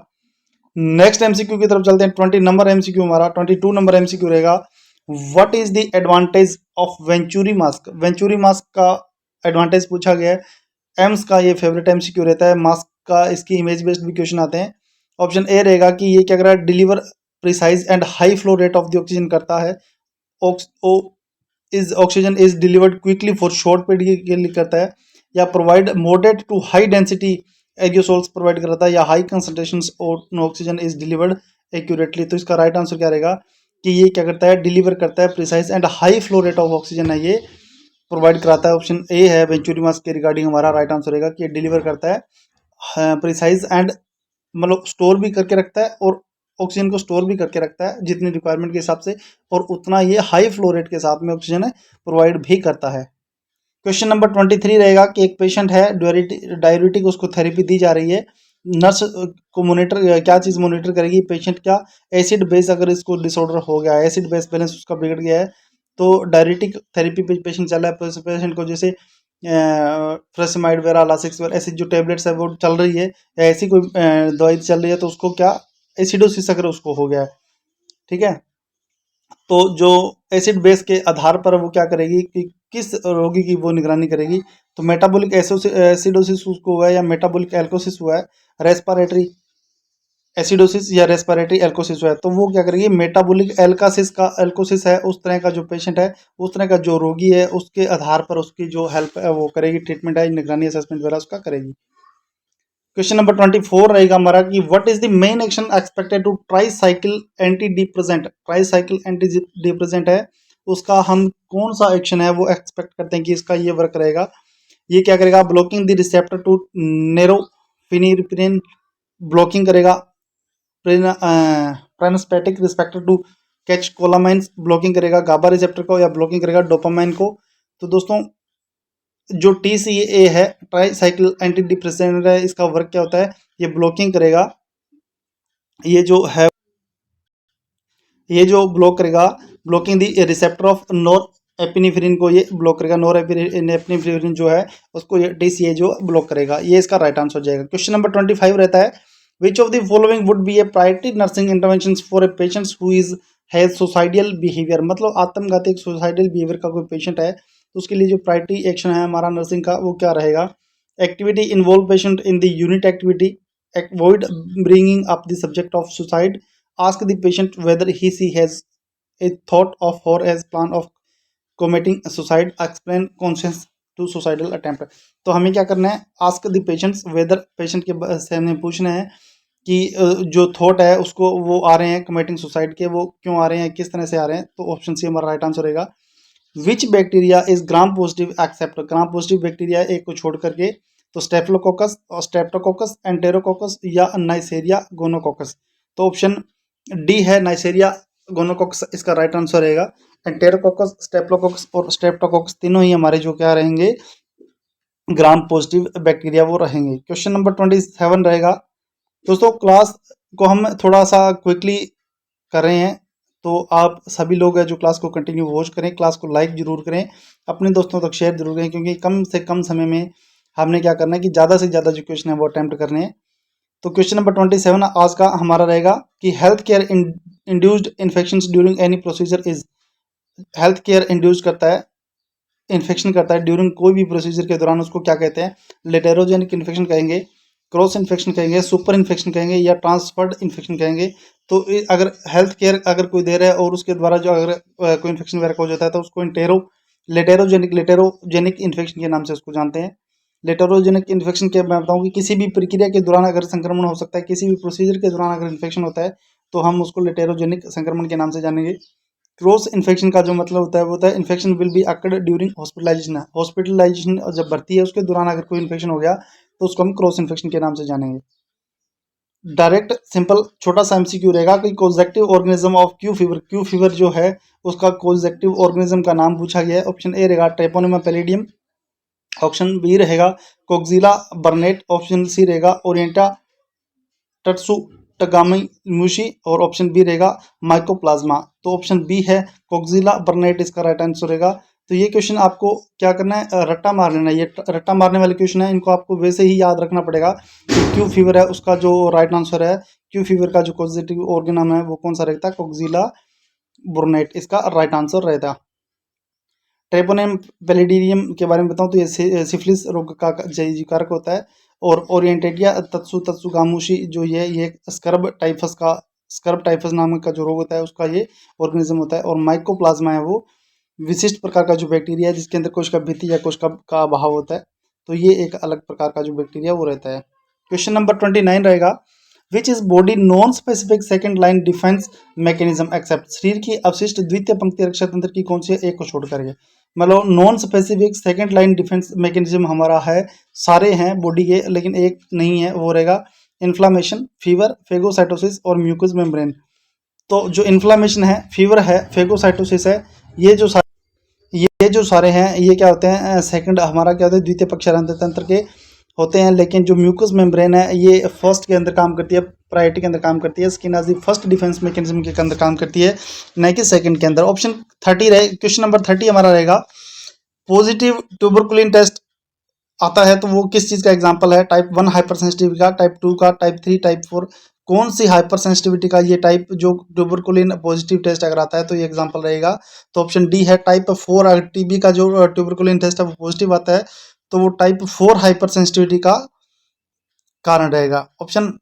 नेक्स्ट एमसीक्यू की तरफ चलते हैं। 20 नंबर एमसीक्यू हमारा 22 नंबर एमसीक्यू रहेगा। What is the advantage of venturi mask? Venturi mask का एडवांटेज पूछा गया है। एम्स का ये फेवरेट एमसीक्यू रहता है। मास्क का इसकी इमेज बेस्ड भी क्वेश्चन आते हैं। ऑप्शन ए रहेगा कि ये क्या कर रहा है, deliver precise and high flow rate of the oxygen करता है। Oxygen is delivered quickly for short period के लिए करता है, या provide moderate to high density aerosols provide करता है, या high concentration oxygen is delivered accurately. तो इसका राइट आंसर क्या रहेगा कि ये क्या करता है, डिलीवर करता है precise and high flow rate of oxygen है, ये प्रोवाइड कराता है। ऑप्शन ए है वेंचुरी मास्क के रिगार्डिंग हमारा राइट आंसर रहेगा कि ये डिलीवर करता है प्रिसाइज एंड मतलब स्टोर भी करके रखता है और ऑक्सीजन को स्टोर भी करके रखता है जितनी रिक्वायरमेंट के हिसाब से, और उतना ये हाई फ्लो रेट के साथ में ऑक्सीजन प्रोवाइड भी करता है। क्वेश्चन नंबर 23 रहेगा कि एक पेशेंट है, डायबिटिक, उसको थेरेपी दी जा रही है। नर्स को मॉनिटर, क्या चीज़ मॉनिटर करेगी, पेशेंट का एसिड बेस, अगर इसको डिसऑर्डर हो गया है, एसिड बेस बैलेंस उसका बिगड़ गया है, तो डायबिटिक थेरेपी पे पेशेंट चल रहा है, पेशेंट को जैसे फ्रेसमाइड वगैरह, लासिक्स वगैरह ऐसी जो टेबलेट्स है वो चल रही है, या ऐसी कोई दवाई चल रही है, तो उसको क्या एसिडोसिस अगर उसको हो गया है, ठीक है, तो जो एसिड बेस के आधार पर वो क्या करेगी कि किस रोगी की वो निगरानी करेगी। तो मेटाबॉलिक एसिडोसिस उसको हुआ है, या मेटाबॉलिक एल्कोसिस हुआ है, रेस्पिरेटरी एसिडोसिस या रेस्पिरेटरी एल्कोसिस हुआ है, तो वो क्या करेगी, मेटाबॉलिक एल्कासिस का एल्कोसिस है उस तरह का जो पेशेंट है, उस तरह का जो रोगी है, उसके आधार पर उसकी जो हेल्प है वो करेगी, ट्रीटमेंट है, निगरानी असेसमेंट वगैरह उसका करेगी। क्वेश्चन नंबर 24 रहेगा हमारा कि what is the main action expected to tricyclic antidepressant? Tricyclic antidepressant है, उसका हम कौन सा एक्शन है वो एक्सपेक्ट करते हैं कि इसका ये वर्क रहेगा। ये क्या करेगा, blocking the receptor to norepinephrine, blocking करेगा presynaptic receptor to catecholamines, blocking करेगा गाबा रिसेप्टर को, या ब्लॉकिंग करेगा डोपामाइन को। तो दोस्तों जो TCA है, ट्राई साइकिल एंटी डिप्रेसेंट है, इसका वर्क क्या होता है, ये ब्लॉकिंग करेगा, ये जो है ये जो ब्लॉक करेगा, blocking the receptor of nor epinephrine को ये ब्लॉक करेगा, नॉर एपिनेफ्रिन जो है उसको ये TCA जो ब्लॉक करेगा, ये इसका राइट आंसर हो जाएगा। क्वेश्चन नंबर 25 रहता है, विच of the following would be A priority nursing intervention for a patient who is has suicidal behaviour? मतलब आत्मघाती सुसाइडल बिहेवियर का कोई पेशेंट है, तो उसके लिए जो प्रायोरिटी एक्शन है हमारा नर्सिंग का वो क्या रहेगा। Activity involve patient in the unit activity, avoid bringing up the subject of suicide, ask the patient whether he has a thought of or has plan of committing suicide, explain conscience to suicidal attempt। तो हमें क्या करना है, ask the patients whether, patient के से हमें पूछना है कि जो थॉट है उसको वो आ रहे हैं कमिटिंग सुसाइड के, वो क्यों आ रहे हैं, किस तरह से आ रहे हैं। तो ऑप्शन सी हमारा राइट आंसर रहेगा। Which bacteria is gram positive except? Gram positive bacteria एक को छोड़ करके, तो स्टेफिलोकोकस और स्ट्रेप्टोकोकस, एंटेरोकोकस या नाइसेरिया गोनोकोकस। तो ऑप्शन डी है नाइसेरिया गोनोकोकस, इसका राइट आंसर रहेगा। एंटेरोकोकस, स्टेप्लोकोकस और स्ट्रेप्टोकोकस तीनों ही हमारे जो क्या रहेंगे, ग्राम पॉजिटिव बैक्टीरिया वो रहेंगे। क्वेश्चन नंबर 27 रहेगा। दोस्तों क्लास को हम थोड़ा सा क्विकली कर रहे हैं, तो आप सभी लोग हैं जो क्लास को कंटिन्यू वॉच करें, क्लास को लाइक जरूर करें, अपने दोस्तों तक शेयर जरूर करें, क्योंकि कम से कम समय में हमने क्या करना है कि ज़्यादा से ज़्यादा जो क्वेश्चन है वो अटैम्प्ट करने हैं। तो क्वेश्चन नंबर 27 आज का हमारा रहेगा कि health care induced infection during any procedure is. Health care induce करता है, इन्फेक्शन करता है ड्यूरिंग कोई भी प्रोसीजर के दौरान, उसको क्या कहते हैं, लेटेरोजेनिक इन्फेक्शन कहेंगे, क्रॉस इन्फेक्शन कहेंगे, सुपर इन्फेक्शन कहेंगे, या ट्रांसफर्ड इन्फेक्शन कहेंगे। तो अगर हेल्थ केयर अगर कोई दे रहा है और उसके द्वारा जो अगर कोई इन्फेक्शन वगैरह हो जाता है, तो उसको लेटेरोजेनिक इन्फेक्शन के नाम से उसको जानते हैं। लेटेरोजेनिक इन्फेक्शन के मैं बताऊँ कि किसी भी प्रक्रिया के दौरान अगर संक्रमण हो सकता है, किसी भी प्रोसीजर के दौरान अगर इन्फेक्शन होता है, तो हम उसको लेटेरोजेनिक संक्रमण के नाम से जानेंगे। क्रॉस इन्फेक्शन का जो मतलब होता है वो होता है infection will be occurred during hospitalization. Hospitalization जब भर्ती है उसके दौरान अगर कोई इन्फेक्शन हो गया, तो उसको हम क्रॉस इन्फेक्शन के नाम से जानेंगे। डायरेक्ट सिंपल छोटा सा MCQ रहेगा कि causative organism of Q fever, Q fever जो है उसका कोजेक्टिव ऑर्गेनिज्म का नाम पूछा गया है। ऑप्शन ए रहेगा ट्रेपोनेमा पैलिडियम, ऑप्शन बी रहेगा कोक्सिला बर्नेट, ऑप्शन सी रहेगा ओरिएंटा टट्सु टगामी मूशी, और ऑप्शन बी रहेगा माइकोप्लाज्मा। तो ऑप्शन बी है कोक्सिला बर्नेट इसका राइट आंसर रहेगा। तो ये क्वेश्चन आपको क्या करना है, रट्टा मार लेना है। ये रट्टा मारने वाले क्वेश्चन है, इनको आपको वैसे ही याद रखना पड़ेगा कि क्यू फीवर है उसका जो राइट आंसर है, क्यू फीवर का जो कॉजेटिव ऑर्गेनम है वो कौन सा रहता है, कोक्सीला बुरनेट इसका राइट आंसर रहता है। ट्रेपोनेम पैलिडीनियम के बारे में बताऊं तो ये सिफिलिस रोग का कारक होता है। और ओरिएंटेटिया तत्सुगामुशी जो ये स्कर्ब टाइफस नामक का जो रोग होता है उसका ये ऑर्गेनिज्म होता है। और माइकोप्लाज्मा है वो विशिष्ट प्रकार का जो बैक्टीरिया है जिसके अंदर कोशिका भित्ति या कोशिका का अभाव होता है, तो ये एक अलग प्रकार का जो बैक्टीरिया वो रहता है। क्वेश्चन नंबर 29 रहेगा, which is body non specific second line defence mechanism except. शरीर की अवशिष्ट द्वितीय पंक्ति रक्षा तंत्र की कौन सी है, एक को छोड़ करके। मतलब non specific second line defence mechanism हमारा है, सारे हैं बॉडी के, लेकिन एक नहीं है, वो रहेगा इन्फ्लामेशन, फीवर, फेगोसाइटोसिस और म्यूकस मेम्ब्रेन। तो जो इन्फ्लामेशन है, फीवर है, फेगोसाइटोसिस है, ये जो सारे हैं ये क्या होते हैं, सेकंड हमारा क्या होता है, द्वितीय पक्षांतर तंत्र के होते हैं। लेकिन जो म्यूकस मेम्ब्रेन है ये फर्स्ट के अंदर काम करती है, प्रायोरिटी के अंदर काम करती है, skin as the first defence mechanism के अंदर काम करती है, न कि सेकंड के अंदर। ऑप्शन 30 रहे, क्वेश्चन नंबर 30 हमारा रहेगा, पॉजिटिव ट्यूबरकुलिन टेस्ट आता है तो वो किस चीज का एग्जांपल है, टाइप 1 हाइपर सेंसिटिविटी का, टाइप 2 का, टाइप 3, टाइप 4, कौन सी हाइपर सेंसिटिविटी का ये टाइप जो ट्यूबरकुलिन पॉजिटिव टेस्ट अगर आता है तो ये एग्जांपल रहेगा। तो ऑप्शन डी है टाइप 4। अगर टीबी का जो ट्यूबरकुलिन टेस्ट है वो पॉजिटिव आता है तो वो टाइप 4 हाइपर सेंसिटिविटी का कारण रहेगा। ऑप्शन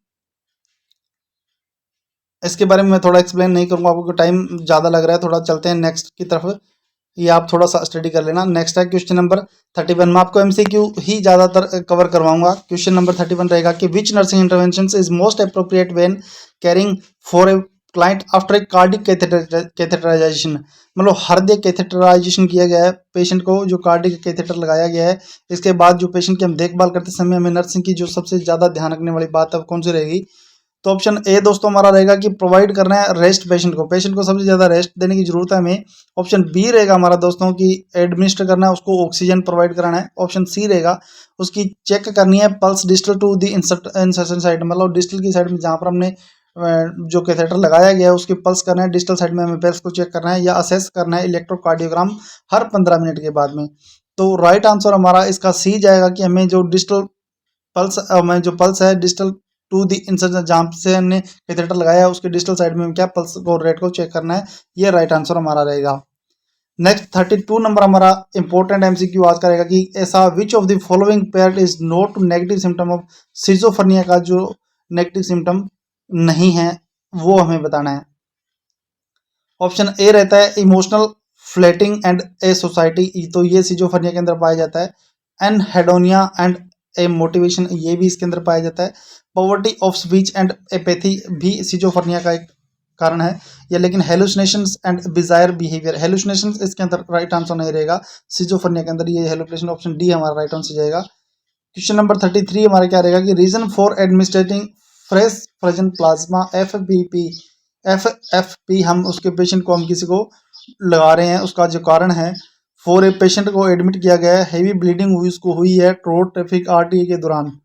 इसके बारे में मैं थोड़ा एक्सप्लेन नहीं करूंगा, आपको टाइम ज़्यादा लग रहा है, थोड़ा चलते हैं नेक्स्ट की तरफ, ये आप थोड़ा सा स्टडी कर लेना। नेक्स्ट है क्वेश्चन नंबर 31, मैं आपको एमसीक्यू ही ज़्यादातर कवर करवाऊंगा। क्वेश्चन नंबर 31 रहेगा कि which nursing intervention is most appropriate when caring for a client after a cardiac catheterization. मतलब हृदय कैथेटराइजेशन किया गया है पेशेंट को, जो कार्डिक कैथेटर लगाया गया है, इसके बाद जो पेशेंट की हम देखभाल करते समय हमें नर्सिंग की जो सबसे ज़्यादा ध्यान रखने वाली बात है वो कौन सी रहेगी। तो ऑप्शन ए दोस्तों हमारा रहेगा कि प्रोवाइड करना है रेस्ट पेशेंट को सबसे ज़्यादा रेस्ट देने की जरूरत है हमें। ऑप्शन बी रहेगा हमारा दोस्तों कि एडमिनिस्टर करना है उसको ऑक्सीजन प्रोवाइड कराना है। ऑप्शन सी रहेगा उसकी चेक करनी है pulse distal to the insertion side, मतलब डिस्टल की साइड में जहाँ पर हमने जो कैथेटर लगाया गया है उसकी पल्स करना है, डिस्टल साइड में हमें पल्स को चेक करना है या असेस करना है इलेक्ट्रोकार्डियोग्राम हर 15 मिनट के बाद में। तो राइट आंसर हमारा इसका सी जाएगा कि हमें जो डिस्टल पल्स में जो पल्स है डिस्टल टू दी इंसर्शन जहाँ से हमने कैथेटर लगाया है उसके डिस्टल साइड में क्या पल्स को रेट को चेक करना है, ये राइट आंसर हमारा रहेगा। नेक्स्ट 32 नंबर हमारा इंपॉर्टेंट एमसीक्यू आज का रहेगा कि ऐसा which of the following pair is not negative symptom of schizophrenia का जो नेगेटिव सिम्टम नहीं है वो हमें बताना है। ऑप्शन ए रहता है emotional floating and a society, तो ये सिजोफर्निया के अंदर पाया जाता है। एन हेडोनिया एंड ए मोटिवेशन, ये भी इसके अंदर पाया जाता है। Poverty of speech and apathy भी सिजोफर्निया का एक कारण है या, लेकिन hallucinations and desire behaviour, hallucinations इसके अंदर राइट आंसर नहीं रहेगा सिजोफर्निया के अंदर, ये हेलुसिनेशन ऑप्शन डी हमारा राइट आंसर जाएगा। क्वेश्चन नंबर 33 हमारा क्या रहेगा कि reason for administrating fresh frozen plasma FFP हम उसके पेशेंट को हम किसी को लगा रहे हैं उसका जो कारण है, फॉर ए पेशेंट को एडमिट किया गया है, हैवी ब्लीडिंग हुई उसको हुई है रोड ट्रैफिक आरटीए के दौरान,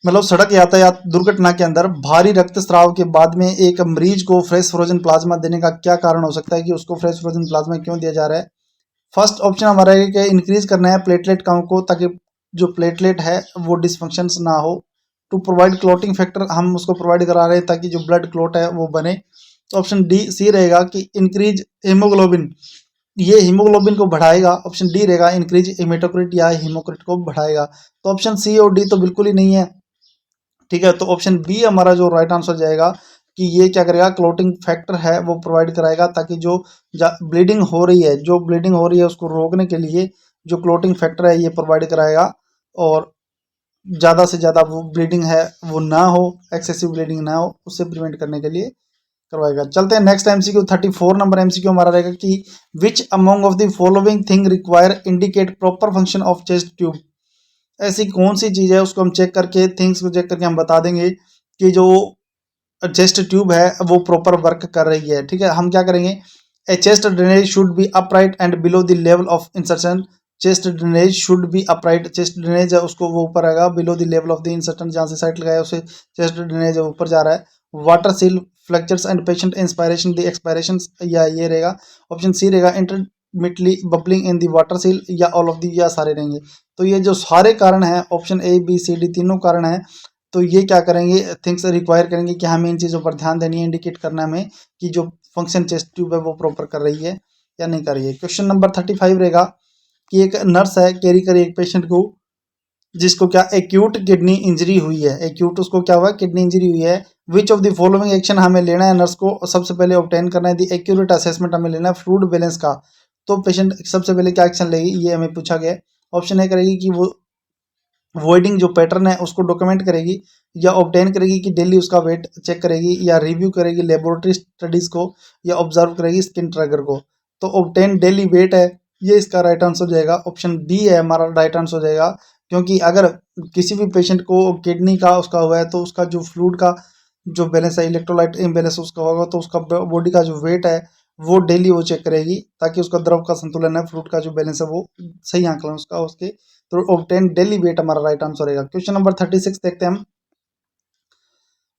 मतलब सड़क यातायात दुर्घटना के अंदर भारी रक्तस्राव के बाद में एक मरीज को फ्रेश फ्रोजन प्लाज्मा देने का क्या कारण हो सकता है कि उसको फ्रेश फ्रोजन प्लाज्मा क्यों दिया जा रहा है। फर्स्ट ऑप्शन हमारा है कि इंक्रीज करना है प्लेटलेट काउंट को ताकि जो प्लेटलेट है वो डिसफंक्शन ना हो। टू प्रोवाइड क्लोटिंग फैक्टर हम उसको प्रोवाइड करा रहे हैं ताकि जो ब्लड क्लोट है वो बने। तो ऑप्शन डी सी रहेगा कि इंक्रीज हीमोग्लोबिन, ये हीमोग्लोबिन को बढ़ाएगा। ऑप्शन डी रहेगा इंक्रीज हेमेटोक्रिट या हीमोक्रिट को बढ़ाएगा। तो ऑप्शन सी और डी तो बिल्कुल ही नहीं है, ठीक है। तो ऑप्शन बी हमारा जो राइट आंसर जाएगा कि ये क्या करेगा क्लोटिंग फैक्टर है वो प्रोवाइड कराएगा ताकि जो ब्लीडिंग हो रही है उसको रोकने के लिए जो क्लोटिंग फैक्टर है ये प्रोवाइड कराएगा और ज़्यादा से ज़्यादा वो ब्लीडिंग है वो ना हो, एक्सेसिव ब्लीडिंग ना हो, उससे प्रिवेंट करने के लिए करवाएगा। चलते हैं नेक्स्ट एमसीक्यू 34 नंबर एमसीक्यू हमारा रहेगा कि which among of the following thing require indicate proper function of chest tube. ऐसी कौन सी चीज़ है उसको हम चेक करके थिंग्स को चेक करके हम बता देंगे कि जो चेस्ट ट्यूब है वो प्रॉपर वर्क कर रही है, ठीक है। हम क्या करेंगे, a chest drainage should be upright and below the level of insertion, chest drainage should be upright, chest drainage है उसको वो ऊपर आएगा, below the level of the insertion जहाँ से साइट लगाया उसे चेस्ट ड्रेनेज ऊपर जा रहा है। Water seal fluctuates and patient inspiration the expiration, या ये रहेगा। ऑप्शन सी रहेगा frequently bubbling in the water seal, या ऑल ऑफ दी, या सारे रहेंगे। तो ये जो सारे कारण हैं option A B C D तीनों कारण हैं, तो ये क्या करेंगे, थिंग्स रिक्वायर करेंगे कि हमें इन चीज़ों पर ध्यान देनी है, इंडिकेट करना है हमें कि जो फंक्शन चेस्ट ट्यूब है वो प्रॉपर कर रही है या नहीं कर रही है। क्वेश्चन नंबर 35 रहेगा कि एक नर्स है, कैरी करे एक पेशेंट को जिसको क्या एक्यूट किडनी इंजरी हुई है, एक्यूट उसको क्या हुआ, किडनी इंजरी हुई है। विच ऑफ द फॉलोइंग एक्शन हमें लेना है नर्स को, सबसे पहले ऑब्टेन करना है दी एक्यूरेट असेसमेंट, हमें लेना है फ्लूइड बैलेंस का। तो पेशेंट सबसे पहले क्या एक्शन लेगी, ये हमें पूछा गया। ऑप्शन ए करेगी कि वो वॉइडिंग जो पैटर्न है उसको डॉक्यूमेंट करेगी, या ऑब्टेन करेगी कि डेली उसका वेट चेक करेगी, या रिव्यू करेगी लेबोरेटरी स्टडीज को, या ऑब्जर्व करेगी स्किन ट्रैकर को। तो ऑब्टेन डेली वेट है, ये इसका राइट आंसर हो जाएगा। ऑप्शन बी है हमारा राइट आंसर हो जाएगा, क्योंकि अगर किसी भी पेशेंट को किडनी का उसका हुआ है तो उसका जो फ्लूइड का जो बैलेंस है, इलेक्ट्रोलाइट इम्बैलेंस उसका होगा, तो उसका बॉडी का जो वेट है वो डेली वो चेक करेगी, ताकि उसका द्रव का संतुलन है, फ्लूइड का जो बैलेंस है वो सही आंकलन उसका उसके। तो ऑब्टेन डेली वेट हमारा राइट आंसर रहेगा। क्वेश्चन नंबर 36 देखते हैं हम।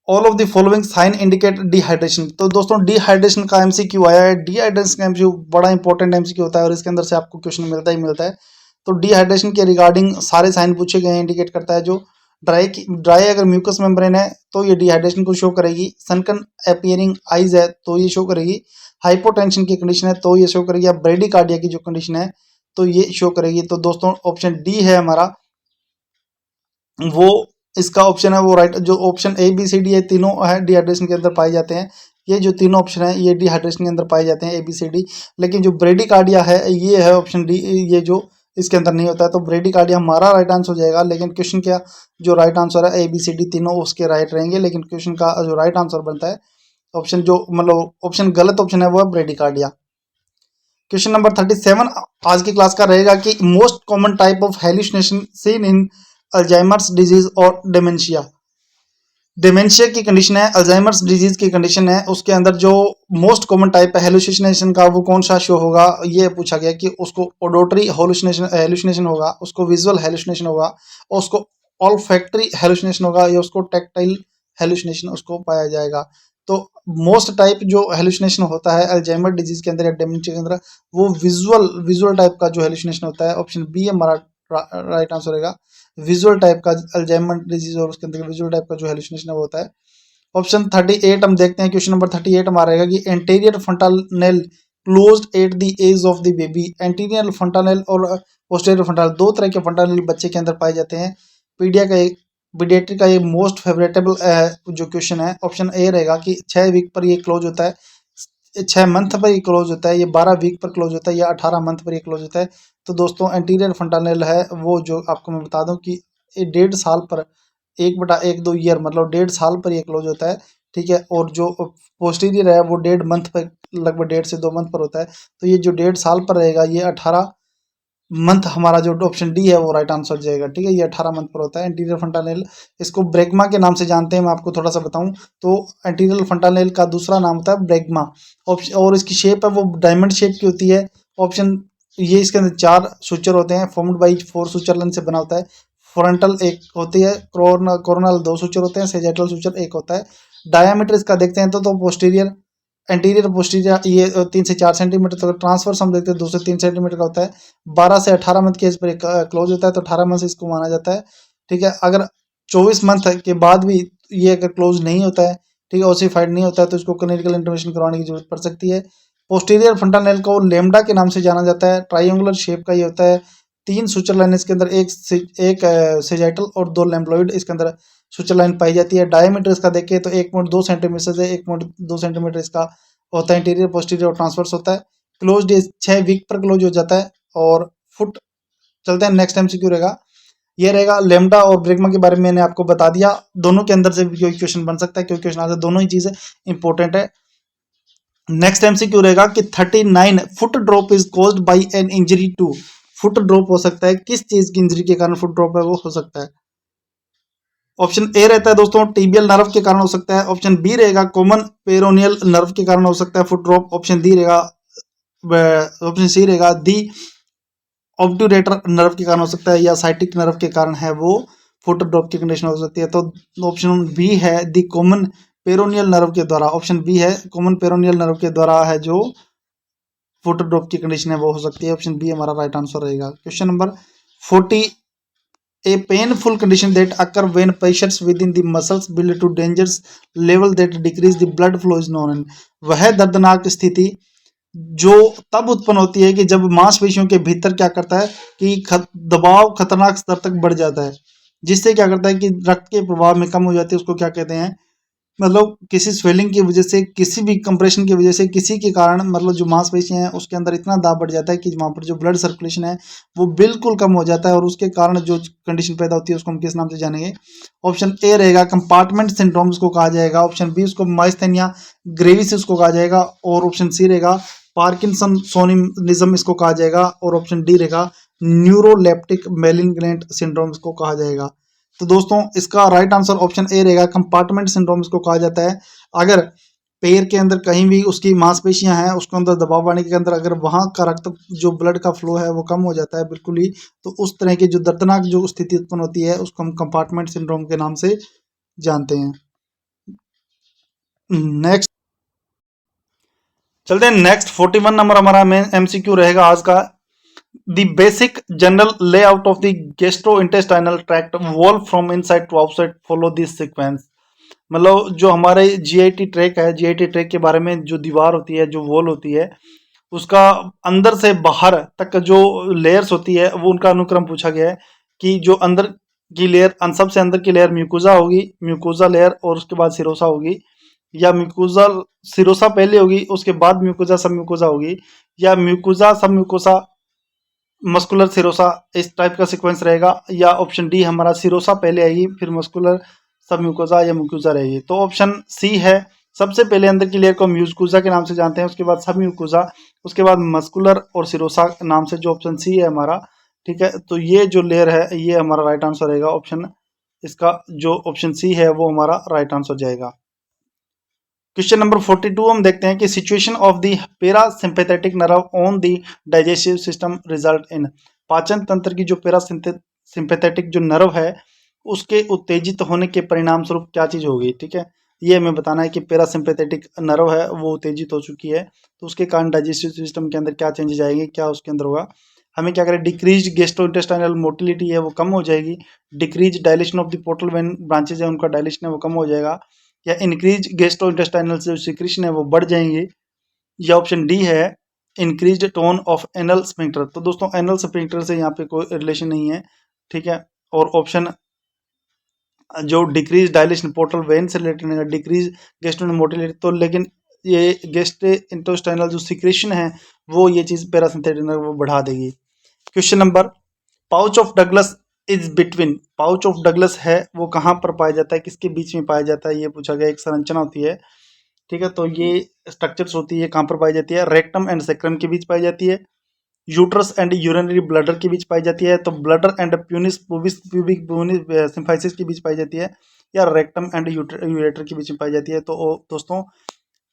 All of the following sign indicate dehydration. तो दोस्तों डिहाइड्रेशन का एमसीक्यू आया है। डिहाइड्रेशन का एमसीक्यू बड़ा इंपॉर्टेंट एमसीक्यू होता है और इसके अंदर से आपको क्वेश्चन मिलता ही मिलता है। तो डिहाइड्रेशन के रिगार्डिंग सारे साइन पूछे गए हैं, इंडिकेट करता है। जो ड्राई अगर म्यूकस मेम्ब्रेन है तो ये डिहाइड्रेशन को शो करेगी। सनकन अपीयरिंग आइज है तो ये शो करेगी। हाइपोटेंशन की कंडीशन है तो ये शो करेगी। या ब्रेडिकार्डिया की जो कंडीशन है तो ये शो करेगी। तो दोस्तों ऑप्शन डी है हमारा वो इसका ऑप्शन है वो राइट। जो option A B C D है तीनों है डिहाइड्रेशन के अंदर पाए जाते हैं। ये जो तीनों ऑप्शन है ये डिहाइड्रेशन के अंदर पाए जाते हैं, ए बी सी डी। लेकिन जो ब्रेडिकार्डिया है ये है ऑप्शन डी, ये जो इसके अंदर नहीं होता है। तो ब्रेडिकार्डिया हमारा राइट आंसर हो जाएगा। लेकिन क्वेश्चन क्या जो राइट आंसर है ए बी सी डी तीनों उसके राइट रहेंगे। लेकिन क्वेश्चन का जो राइट आंसर बनता है ऑप्शन जो मतलब ऑप्शन गलत ऑप्शन है वो है ब्रेडिकार्डिया। क्वेश्चन नंबर 37 आज की क्लास का रहेगा कि most common type of hallucination seen in Alzheimer's disease और डेमेंशिया। डेमेंशिया की कंडीशन है, अल्जाइमर्स डिजीज की कंडीशन है, उसके अंदर जो मोस्ट कॉमन टाइप है हेलुसिनेशन का वो कौन सा शो होगा, ये पूछा गया कि उसको ऑडिटरी हेलुसिनेशन होगा, उसको विजुअल हेलुसिनेशन होगा, और उसको ऑल्फैक्टरी हेलुसिनेशन होगा, या उसको टैक्टाइल हेलुसिनेशन उसको पाया जाएगा। तो मोस्ट टाइप जो हेलुसिनेशन होता है अल्जाइमर डिजीज के अंदर या डेमेंशिया के अंदर वो विजुअल टाइप का जो हेलुसिनेशन होता है। ऑप्शन बी हमारा राइट आंसर रहेगा। विजुअल टाइप का अल्जाइमर डिजीज और उसके अंदर विजुअल टाइप का जो हेलुसिनेशन है वो होता है। ऑप्शन 38 हम देखते हैं। क्वेश्चन नंबर 38 हमारा रहेगा कि anterior fontanelle closed at the age of the baby. Anterior fontanelle और पोस्टीरियर फंटानेल दो तरह के फंटानेल बच्चे के अंदर पाए जाते हैं। पीडियाट्रिक का ये मोस्ट फेवरेटेबल जो क्वेश्चन है ऑप्शन ए रहेगा कि 6 वीक पर ये क्लोज होता है, 6 मंथ पर ये क्लोज होता है, ये 12 वीक पर क्लोज होता है, या 18 मंथ पर ये क्लोज होता है। तो दोस्तों एंटीरियर फंटानेल है वो जो आपको मैं बता दूं कि ये 1.5 साल पर 1/1 2 ईयर मतलब 1.5 साल पर ये क्लोज होता है, ठीक है। और जो पोस्टीरियर है वो 1.5 मंथ पर लगभग 1.5 से 2 मंथ पर होता है। तो ये जो 1.5 साल पर रहेगा ये 18 मंथ हमारा जो ऑप्शन डी है वो राइट आंसर हो जाएगा, ठीक है। ये 18 मंथ पर होता है एंटीरियर फंटानेल। इसको ब्रेगमा के नाम से जानते हैं। मैं आपको थोड़ा सा बताऊं तो एंटीरियर फंटानेल का दूसरा नाम होता है ब्रेगमा। और इसकी शेप है वो डायमंड शेप की होती है। ऑप्शन ये इसके अंदर 4 सूचर होते हैं, फॉर्म्ड बाई 4 सूचर लाइन से बना होता है। फ्रंटल एक होती है, कोरोनल 2 सूचर होते हैं, सेजेटल सूचर एक होता है। डायामीटर इसका देखते हैं तो पोस्टीरियर एंटीरियर पोस्टीरियर ये 3 से 4 सेंटीमीटर तक। ट्रांसफर्स हम देखते हैं 2 से 3 सेंटीमीटर का होता है। 12 से 18 मंथ के एज पर क्लोज होता है तो 18 मंथ से इसको माना जाता है, ठीक है। अगर 24 मंथ के बाद भी ये अगर क्लोज नहीं होता है, ठीक है, ओसिफाइड नहीं होता है, तो इसको क्लिनिकल इंटरवेंशन करवाने की जरूरत पड़ सकती है। पोस्टीरियर फंटानेल को लेमडा के नाम से जाना जाता है। ट्राइंगुलर शेप का ये होता है। 3 सूचर लाइन इसके अंदर, एक सेजाइटल और 2 लैम्बलॉइड इसके अंदर सूचर लाइन पाई जाती है। डायमीटर इसका देखें तो 1.2 सेंटीमीटर से 1.2 सेंटीमीटर इसका होता है। इंटीरियर पोस्टीरियर और ट्रांसवर्स होता है। क्लोज 6 वीक पर क्लोज हो जाता है। और फुट चलते हैं नेक्स्ट एमसीक्यू रहेगा, ये रहेगा लेमडा और ब्रेगमा के बारे में मैंने आपको बता दिया। दोनों के अंदर से भी कोई क्वेश्चन बन सकता है, क्योंकि क्वेश्चन आंसर दोनों ही चीजें इंपॉर्टेंट है। नेक्स्ट एमसीक्यू रहेगा कि 39 foot drop is caused by an injury to. Foot drop हो सकता है किस चीज की इंजरी के कारण फुट ड्रॉप है वो हो सकता है। ऑप्शन ए रहता है दोस्तों टिबियल नर्व के कारण हो सकता है। ऑप्शन बी रहेगा कॉमन पेरोनियल नर्व के कारण हो सकता है फुट ड्रॉप। ऑप्शन डी रहेगा ऑप्शन सी रहेगा दी ऑब्टूरेटर नर्व के कारण हो सकता है, या साइटिक नर्व के कारण है वो फुट ड्रॉप की कंडीशन हो सकती है। तो ऑप्शन बी है दी कॉमन पेरोनियल नर्व के द्वारा। ऑप्शन बी है कॉमन पेरोनियल नर्व के द्वारा है जो फुट ड्रॉप की कंडीशन है वो हो सकती है। ऑप्शन बी हमारा राइट आंसर रहेगा। Question number 40, a painful condition that occur when pressures within the muscles build to dangerous level that decrease the blood flow is known। वह दर्दनाक स्थिति जो तब उत्पन्न होती है कि जब मांसपेशियों के भीतर क्या करता है कि दबाव खतरनाक स्तर तक बढ़ जाता है, जिससे क्या करता है कि रक्त के प्रवाह में कम हो जाती है। उसको क्या कहते हैं, मतलब किसी स्वेलिंग की वजह से, किसी भी कंप्रेशन की वजह से, किसी के कारण मतलब जो मांसपेशियां हैं उसके अंदर इतना दाब बढ़ जाता है कि वहां पर जो ब्लड सर्कुलेशन है वो बिल्कुल कम हो जाता है, और उसके कारण जो कंडीशन पैदा होती है उसको हम किस नाम से जानेंगे। ऑप्शन ए रहेगा कंपार्टमेंट सिंड्रोम इसको कहा जाएगा। ऑप्शन बी उसको माइस्थेनिया ग्रेविस इसको कहा जाएगा। और ऑप्शन सी रहेगा पार्किंसनिज्म इसको कहा जाएगा। और ऑप्शन डी रहेगा न्यूरोलेप्टिक मेलिग्नेंट सिंड्रोम इसको कहा जाएगा। तो दोस्तों इसका राइट आंसर ऑप्शन ए रहेगा, कंपार्टमेंट सिंड्रोम इसको कहा जाता है। अगर पैर के अंदर कहीं भी उसकी मांसपेशियां हैं उसके अंदर दबाव आने के अंदर अगर वहां का रक्त जो ब्लड का फ्लो है वो कम हो जाता है बिल्कुल ही, तो उस तरह की जो दर्दनाक जो स्थिति उत्पन्न होती है उसको हम कंपार्टमेंट सिंड्रोम के नाम से जानते हैं। नेक्स्ट चलते हैं, नेक्स्ट 41 नंबर हमारा मेन एमसीक्यू रहेगा आज का। The basic general layout of the gastrointestinal tract wall from inside to outside follow this sequence। मतलब जो हमारे जीआईटी ट्रैक है, जीआईटी ट्रैक के बारे में जो दीवार होती है, जो वॉल होती है, उसका अंदर से बाहर तक जो लेयर्स होती है वो उनका अनुक्रम पूछा गया है कि जो अंदर की लेयर, सबसे अंदर की लेयर म्यूकोजा होगी, म्यूकोजा लेयर, और उसके बाद सिरोसा होगी, या म्यूकोजा सिरोसा पहले होगी उसके बाद म्यूकोजा सब म्यूकोजा होगी, या म्यूकोजा सब म्यूकोसा मस्कुलर सिरोसा, इस टाइप का सीक्वेंस रहेगा। या ऑप्शन डी हमारा सिरोसा पहले आएगी फिर मस्कुलर सब म्यूकोजा या म्यूकोजा रहेगी। तो ऑप्शन सी है, सबसे पहले अंदर की लेयर को म्यूकोजा के नाम से जानते हैं, उसके बाद सब म्यूकोजा, उसके बाद मस्कुलर और सिरोसा नाम से, जो ऑप्शन सी है हमारा। ठीक है, तो ये जो लेयर है ये हमारा राइट आंसर रहेगा। ऑप्शन इसका जो ऑप्शन सी है वो हमारा राइट आंसर जाएगा। क्वेश्चन नंबर 42 हम देखते हैं कि situation of the parasympathetic nerve on the digestive system result in. पाचन तंत्र की जो पैरासिम्पैथेटिक जो नर्व है उसके उत्तेजित होने के परिणाम स्वरूप क्या चीज होगी। ठीक है, ये हमें बताना है कि पैरासिम्पैथेटिक नर्व है वो उत्तेजित हो चुकी है तो उसके कारण डाइजेस्टिव सिस्टम के अंदर क्या चेंजेस आएंगे, क्या उसके अंदर होगा। हमें क्या करें, डिक्रीज गेस्ट्रोइंटेस्टाइनल मोटिलिटी है वो कम हो जाएगी, decrease dilation of the portal vein branches है उनका डायलेशन है वो कम हो जाएगा, या इंक्रीज गेस्ट्रोइंटेस्टाइनल जो सिक्रीशन है वो बढ़ जाएंगे, या ऑप्शन डी है increase tone of anal sphincter. तो दोस्तों एनल स्फिंक्टर से यहाँ पे कोई रिलेशन नहीं है। ठीक है, और ऑप्शन जो डिक्रीज डायलेशन पोर्टल वेन से रिलेटेड है, डिक्रीज गेस्ट्रोइंटेस्टाइनल मोटिलिटी, तो लेकिन ये गेस्ट्रोइंटेस्टाइनल जो सिक्रेशन है वो ये चीज पैरासिम्पैथेटिक वो बढ़ा देगी। Question number, pouch of Douglas is between. Pouch of Douglas है वो कहाँ पर पाया जाता है, किसके बीच में पाया जाता है, ये पूछा गया। एक संरचना होती है, ठीक है, तो ये स्ट्रक्चर्स होती है, कहाँ पर पाई जाती है, रेक्टम एंड सेक्रम के बीच पाई जाती है, यूट्रस एंड यूरिनरी ब्लडर के बीच पाई जाती है, तो ब्लडर एंड प्यूनिस प्यूबिक सिम्फाइसिस के बीच पाई जाती है, या रेक्टम एंड यूरेटर के बीच में पाई जाती है। तो दोस्तों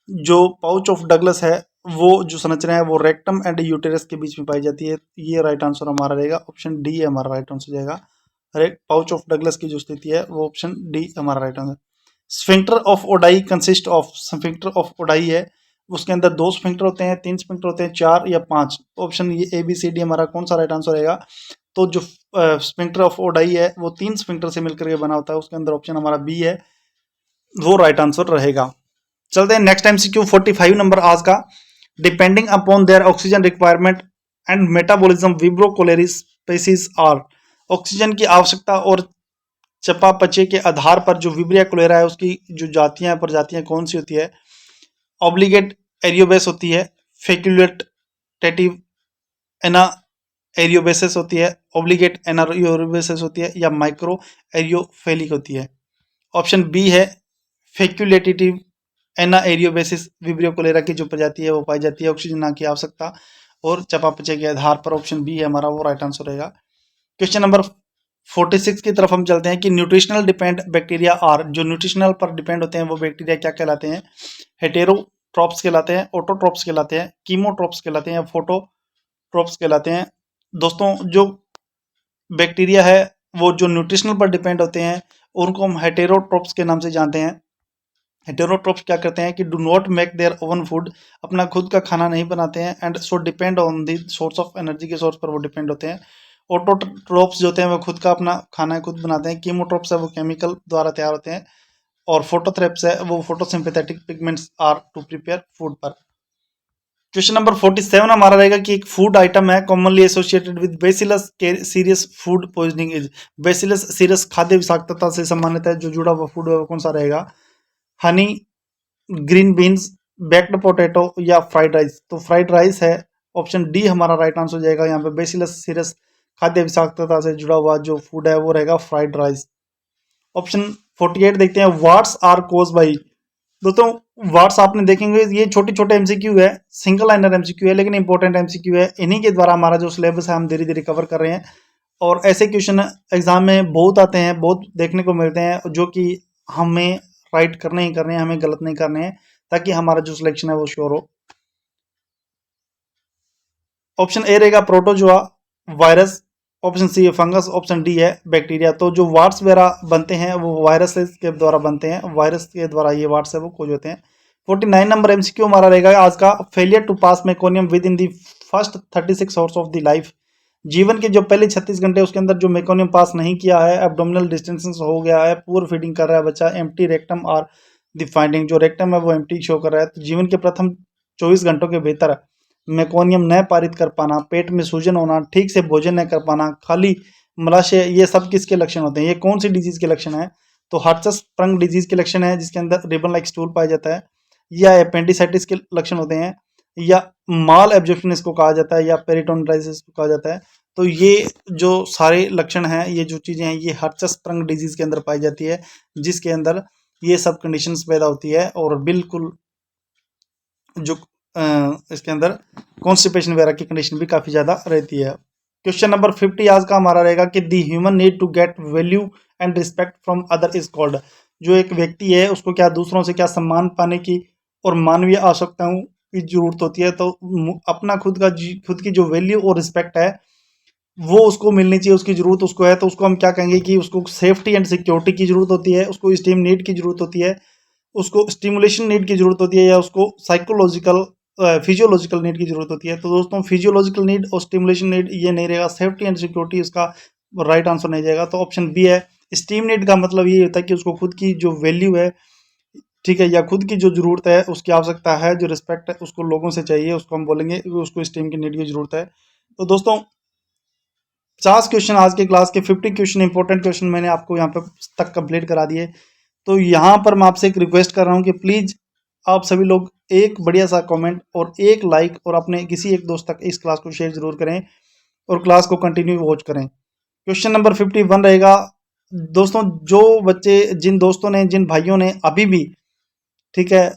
जो पाउच ऑफ डगलस है वो जो संरचना है वो रेक्टम एंड यूटेरस के बीच में पाई जाती है। ये राइट आंसर हमारा रहेगा, ऑप्शन डी है हमारा राइट आंसर जाएगा। पाउच ऑफ डगलस की जो स्थिति है वो ऑप्शन डी हमारा right answer. Sphincter of Oddi consist of, sphincter of Oddi है उसके अंदर 2 स्फिंक्टर होते हैं, 3 स्फिंक्टर होते हैं, 4 या 5। ऑप्शन ये ए बी सी डी हमारा कौन सा राइट आंसर रहेगा। तो जो स्फिंक्टर ऑफ ओडाई है वो 3 स्फिंक्टर से मिलकर के बना होता है, उसके अंदर ऑप्शन हमारा बी है, वो राइट आंसर रहेगा। चलते हैं नेक्स्ट एमसीक्यू 45 नंबर आज का। Depending upon their oxygen requirement and metabolism vibrio cholerae species are. Oxygen की आवश्यकता और चयापचय के आधार पर जो विब्रिया कोलेरा है उसकी जो जातियां प्रजातियां कौन सी होती है। ऑब्लिगेट एरियोबेस होती है, फैक्युलेटेटिव एना एरियोबेसिस होती है, ऑब्लिगेट एनारियोबेसिस होती है, या माइक्रो एरियोफेलिक होती है। ऑप्शन बी है फैक्युलेटेटिव एना एरियोबेसिस विब्रियो कोलेरा की जो प्रजाति है वो पाई जाती है ऑक्सीजन की आवश्यकता और चयापचय के आधार पर। ऑप्शन बी है हमारा वो राइट आंसर रहेगा। क्वेश्चन नंबर 46 की तरफ हम चलते हैं कि न्यूट्रिशनल डिपेंड बैक्टीरिया आर। जो न्यूट्रिशनल पर डिपेंड होते हैं वो बैक्टीरिया क्या कहलाते हैं। हेटेरोट्रॉप्स कहलाते हैं, ऑटोट्रॉप्स कहलाते हैं, कीमोट्रॉप्स कहलाते हैं, या फोटोट्रॉप्स कहलाते हैं। दोस्तों जो बैक्टीरिया है वो जो न्यूट्रिशनल पर डिपेंड होते हैं उनको हम हेटेरोट्रॉप्स के नाम से जानते हैं। हेटेरोट्रोप्स क्या करते हैं कि do not make their own food, अपना खुद का खाना नहीं बनाते हैं, and so depend on the source of energy के सोर्स पर वो डिपेंड होते हैं। ऑटोट्रोप्स जो होते हैं वो खुद का अपना खाना खुद बनाते हैं। कीमोट्रोप्स है वो केमिकल द्वारा तैयार होते हैं, और फोटोथेरेप्स है वो photosynthetic pigments are to prepare food पर। क्वेश्चन नंबर 47 हमारा रहेगा कि एक फूड आइटम है commonly associated with bacillus cereus food poisoning is. Bacillus cereus खाद्य विषाक्तता से सम्मानित है जो जुड़ा हुआ फूड है वो कौन सा रहेगा? Honey, green beans, baked potato या फ्राइड राइस? तो फ्राइड राइस है, ऑप्शन डी हमारा राइट आंसर हो जाएगा। यहाँ पे बेसिलस सीरियस खाद्य विषाक्तता से जुड़ा हुआ जो फूड है वो रहेगा फ्राइड राइस। ऑप्शन 48 देखते हैं, वाट्स आर कोज बाई। दोस्तों वाट्स आपने देखेंगे ये छोटे छोटे एमसीक्यू है, सिंगल लाइनर एमसीक्यू है, लेकिन इंपॉर्टेंट एमसीक्यू है। इन्हीं के द्वारा हमारा जो सिलेबस है हम धीरे धीरे कवर कर रहे हैं, और ऐसे क्वेश्चन एग्जाम में बहुत आते हैं, बहुत देखने को मिलते हैं, जो कि हमें राइट करने ही करने हैं, हमें गलत नहीं करने हैं, ताकि हमारा जो सिलेक्शन है वो श्योर हो। ऑप्शन ए रहेगा प्रोटोजोआ वायरस, ऑप्शन सी है फंगस, ऑप्शन डी है बैक्टीरिया। तो जो वार्ड्स वगैरह बनते हैं वो वायरस के द्वारा बनते हैं, वायरस के द्वारा ये वार्ड्स है वो खोज होते हैं। 49 नंबर एमसीक्यू हमारा रहेगा आज का, failure to pass meconium within the first 36 hours of the life. जीवन के जो पहले 36 घंटे उसके अंदर जो मेकोनियम पास नहीं किया है, एब्डोमिनल डिस्टेंशन हो गया है, पुअर फीडिंग कर रहा है बच्चा, एम्प्टी रेक्टम और द फाइंडिंग, जो रेक्टम है वो एम्प्टी शो कर रहा है। तो जीवन के प्रथम 24 घंटों के भीतर मेकोनियम न पारित कर पाना, पेट में सूजन होना, ठीक से भोजन न कर पाना, खाली मलाशय, ये सब किसके लक्षण होते हैं? ये कौन सी डिजीज के लक्षण है? तो हर्ट्स स्प्रंग डिजीज के लक्षण है, जिसके अंदर रिबन लाइक स्टूल पाया जाता है, या एपेंडिसाइटिस के लक्षण होते हैं, या माल एब्जॉर्प्शन इसको कहा जाता है, या पेरिटोनडाइटिस को कहा जाता है। तो ये जो सारे लक्षण हैं, ये जो चीजें हैं, ये हर्ट्स स्प्रंग डिजीज के अंदर पाई जाती है, जिसके अंदर ये सब कंडीशंस पैदा होती है, और बिल्कुल जो इसके अंदर कॉन्स्टिपेशन वगैरह की कंडीशन भी काफी ज्यादा रहती है। क्वेश्चन नंबर 50 आज का हमारा रहेगा कि the human need to get value and respect from other is called. जो एक व्यक्ति है उसको क्या दूसरों से क्या सम्मान पाने की और मानवीय आवश्यकताओं की जरूरत होती है, तो अपना खुद की जो वैल्यू और रिस्पेक्ट है वो उसको मिलनी चाहिए, उसकी जरूरत उसको है, तो उसको हम क्या कहेंगे कि उसको सेफ्टी एंड सिक्योरिटी की जरूरत होती है, उसको स्टीम नीड की जरूरत होती है, उसको स्टिमुलेशन नीड की जरूरत होती है, या उसको साइकोलॉजिकल फिजियोलॉजिकल नीड की जरूरत होती है। तो दोस्तों फिजियोलॉजिकल नीड और स्टिमुलेशन नीड ये नहीं रहेगा, सेफ्टी एंड सिक्योरिटी इसका राइट आंसर नहीं जाएगा। तो ऑप्शन बी है। स्टीम नीड का मतलब ये होता है कि उसको खुद की जो वैल्यू है, ठीक है, या खुद की जो जरूरत है, उसकी आवश्यकता है, जो रिस्पेक्ट है उसको लोगों से चाहिए, उसको हम बोलेंगे उसको स्टीम की नीड की जरूरत है। तो दोस्तों 50 क्वेश्चन आज के क्लास के 50 क्वेश्चन इंपॉर्टेंट क्वेश्चन मैंने आपको यहाँ पे तक कंप्लीट करा दिए। तो यहाँ पर मैं आपसे एक रिक्वेस्ट कर रहा हूँ कि प्लीज आप सभी लोग एक बढ़िया सा कमेंट और एक लाइक और अपने किसी एक दोस्त तक इस क्लास को शेयर जरूर करें, और क्लास को कंटिन्यू वॉच करें। क्वेश्चन नंबर 51 रहेगा दोस्तों, जो बच्चे जिन दोस्तों ने जिन भाइयों ने अभी भी, ठीक है,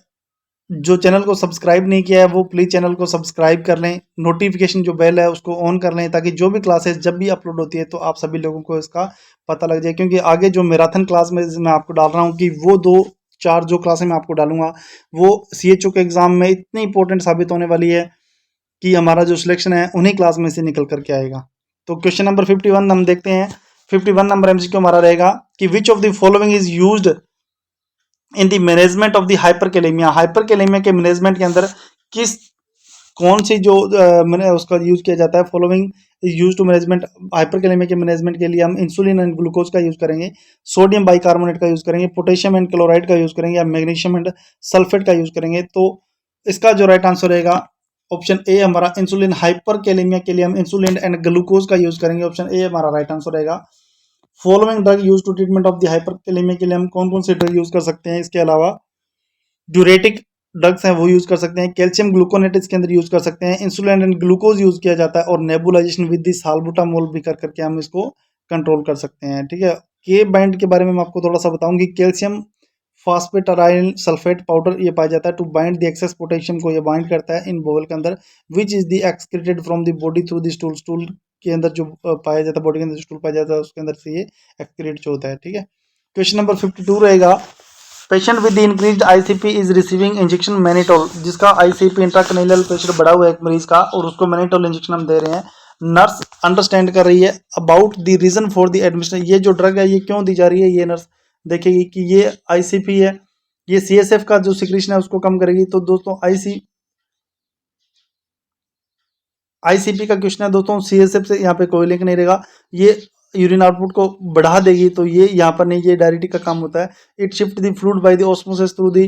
जो चैनल को सब्सक्राइब नहीं किया है वो प्लीज चैनल को सब्सक्राइब कर लें, नोटिफिकेशन जो बेल है उसको ऑन कर लें, ताकि जो भी क्लासेस जब भी अपलोड होती है तो आप सभी लोगों को इसका पता लग जाए। क्योंकि आगे जो मैराथन क्लास में मैं आपको डाल रहा हूँ कि वो 2-4 जो क्लासें मैं आपको डालूंगा वो CHO के एग्जाम में इतनी इंपॉर्टेंट साबित होने वाली है कि हमारा जो सिलेक्शन है उन्हीं क्लास में से निकल करके आएगा। तो क्वेश्चन नंबर 51 हम देखते हैं। 51 नंबर MCQ हमारा रहेगा कि which of the following is used in the management of the hyperkalaemia. Hyperkalaemia के मैनेजमेंट के अंदर कौन सी जो उसका यूज किया जाता है? Following is use to management hyperkalemia के मैनेजमेंट के लिए हम इंसुलिन एंड ग्लूकोज का यूज करेंगे, सोडियम बाइकार्बोनेट का यूज करेंगे, पोटेशियम एंड क्लोराइड का यूज करेंगे, या मैग्नीशियम एंड सल्फेट का यूज करेंगे। तो इसका जो राइट आंसर रहेगा ऑप्शन ए हमारा इंसुलिन। हाइपरकैलेमिया के लिए हम इंसुलिन एंड ग्लूकोज का यूज करेंगे, ऑप्शन ए हमारा राइट आंसर रहेगा। Following drug use to treatment of the hyperkalaemia के लिए हम कौन कौन से ड्रग यूज कर सकते हैं? इसके अलावा ड्यूरेटिक ड्रग्स हैं वो यूज कर सकते हैं, कैल्शियम ग्लूकोनेट इसके अंदर यूज कर सकते हैं, इंसुलिन एंड ग्लूकोज यूज किया जाता है, और नेबुलाइजेशन विद दी साल्बुटामोल भी कर करके हम इसको कंट्रोल कर सकते हैं। ठीक है, के बाइंड के बारे में मैं आपको थोड़ा सा बताऊंगी। कैल्शियम फॉस्फेटाइल सल्फेट पाउडर ये पाया जाता है to bind the excess potassium को, ये बाइंड करता है इन बोवल के अंदर, which is the excreted from the body through the stool. Stool के अंदर जो पाया जाता है, बॉडी के अंदर स्टूल पाया जाता है उसके अंदर से ये एक्सक्रीट जो होता है। ठीक है, क्वेश्चन नंबर 52 रहेगा, patient with increased ICP is receiving injection mannitol. जिसका ICP इंट्राक्रैनियल प्रेशर बढ़ा हुआ है एक मरीज का, और उसको मैनिटोल इंजेक्शन हम दे रहे हैं। नर्स अंडरस्टैंड कर रही है about the reason for the admission. ये जो ड्रग है ये क्यों दी जा रही है, ये नर्स देखेगी कि ये ICP है, ये CSF का जो सिक्रीशन है उसको कम करेगी। तो दोस्तों आईसीपी का क्वेश्चन है दोस्तों, CSF से यहाँ पे कोई लिंक नहीं रहेगा। ये यूरिन आउटपुट को बढ़ा देगी, तो ये यहाँ पर नहीं, ये डायरेक्टली का काम होता है। It shift the fluid by the osmosis through the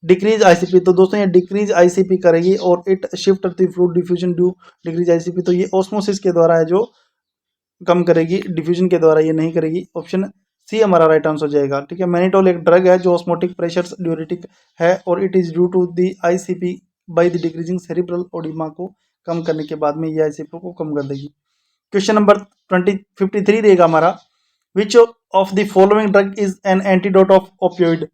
decrease ICP. तो दोस्तों ये डिक्रीज आईसीपी करेगी, और it shift the fluid diffusion due decrease ICP. तो ये ऑस्मोसिस के द्वारा है जो कम करेगी, डिफ्यूजन के द्वारा ये नहीं करेगी। ऑप्शन सी हमारा राइट आंसर हो जाएगा। ठीक है, मैनिटोल एक ड्रग है जो ऑस्मोटिक प्रेशर ड्यूरेटिक है, और it is due to the ICP by the decreasing cerebral oedema को कम करने के बाद में ये आईसीपी को कम कर देगी। क्वेश्चन नंबर 53 रहेगा हमारा, विच of the following drug is an antidote of opioid.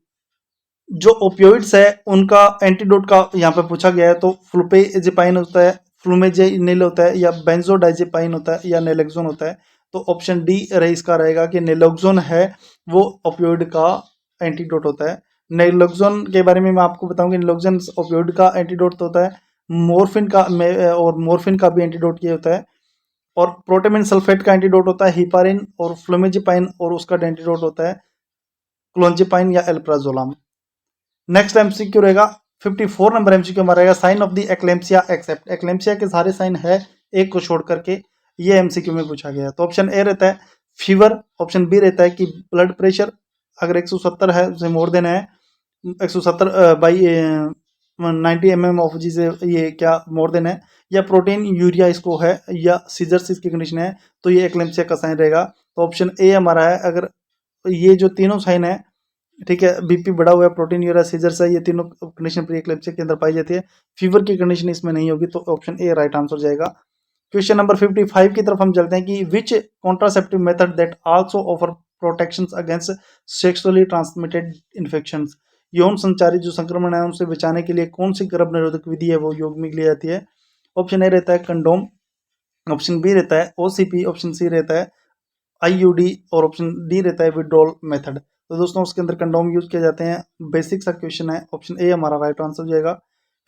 जो ओपियोइड्स है उनका एंटीडोट का यहाँ पे पूछा गया है। तो फ्लुपेजिपाइन होता है, फ्लूमेजेनिल होता है, या बेंजोडाइजेपाइन होता है, या नेलेक्सोन होता है। तो ऑप्शन डी इसका रहेगा कि नेलोक्सोन है वो ओपियोइड का एंटीडोट होता है। नेलोक्सोन के बारे में मैं आपको बताऊंगा, नेलोक्सोन ओपियोइड का एंटीडोट होता है। मोर्फिन का और मोर्फिन का भी एंटीडोट ये होता है। और प्रोटामिन सल्फेट का एंटीडोट होता है हिपारिन, और फ्लोमेजिपाइन और उसका एंटीडोट होता है क्लोंजिपाइन या एल्प्राजोलाम। नेक्स्ट एमसीक्यू रहेगा 54 नंबर एमसीक्यू हमारा रहेगा, sign of the eclampsia except. Eclampsia के सारे साइन है, एक को छोड़ करके, ये एमसीक्यू में पूछा गया। तो ऑप्शन ए रहता है फीवर, ऑप्शन बी रहता है कि ब्लड प्रेशर अगर 170 है उसे मोर देन है 170 बाई 90 mm ऑफ जी से ये क्या मोर देन है, या प्रोटीन यूरिया इसको है, या सीजर्स की कंडीशन है। तो ये एक्लेम्पसिया का साइन रहेगा। तो ऑप्शन ए हमारा है। अगर ये जो तीनों साइन है, ठीक है, बीपी बढ़ा हुआ है, प्रोटीन यूरिया सीजर्स है, ये तीनों कंडीशन प्री एक्लेम्पसिया के अंदर पाई जाती है। फीवर की कंडीशन इसमें नहीं होगी, तो ऑप्शन ए राइट आंसर जाएगा। क्वेश्चन नंबर 55 की तरफ हम चलते हैं कि which contraceptive method that also offer protections against sexually transmitted infections. यौन संचारित जो संक्रमण है उनसे बचाने के लिए कौन सी गर्भ निरोधक विधि है वो योग में ली जाती है। ऑप्शन ए रहता है कंडोम, ऑप्शन बी रहता है ओसीपी, ऑप्शन सी रहता है आईयूडी, और ऑप्शन डी रहता है विड्रॉल मेथड। तो दोस्तों उसके अंदर कंडोम यूज किए जाते हैं। बेसिक सा क्वेश्चन है, ऑप्शन ए हमारा राइट आंसर हो जाएगा।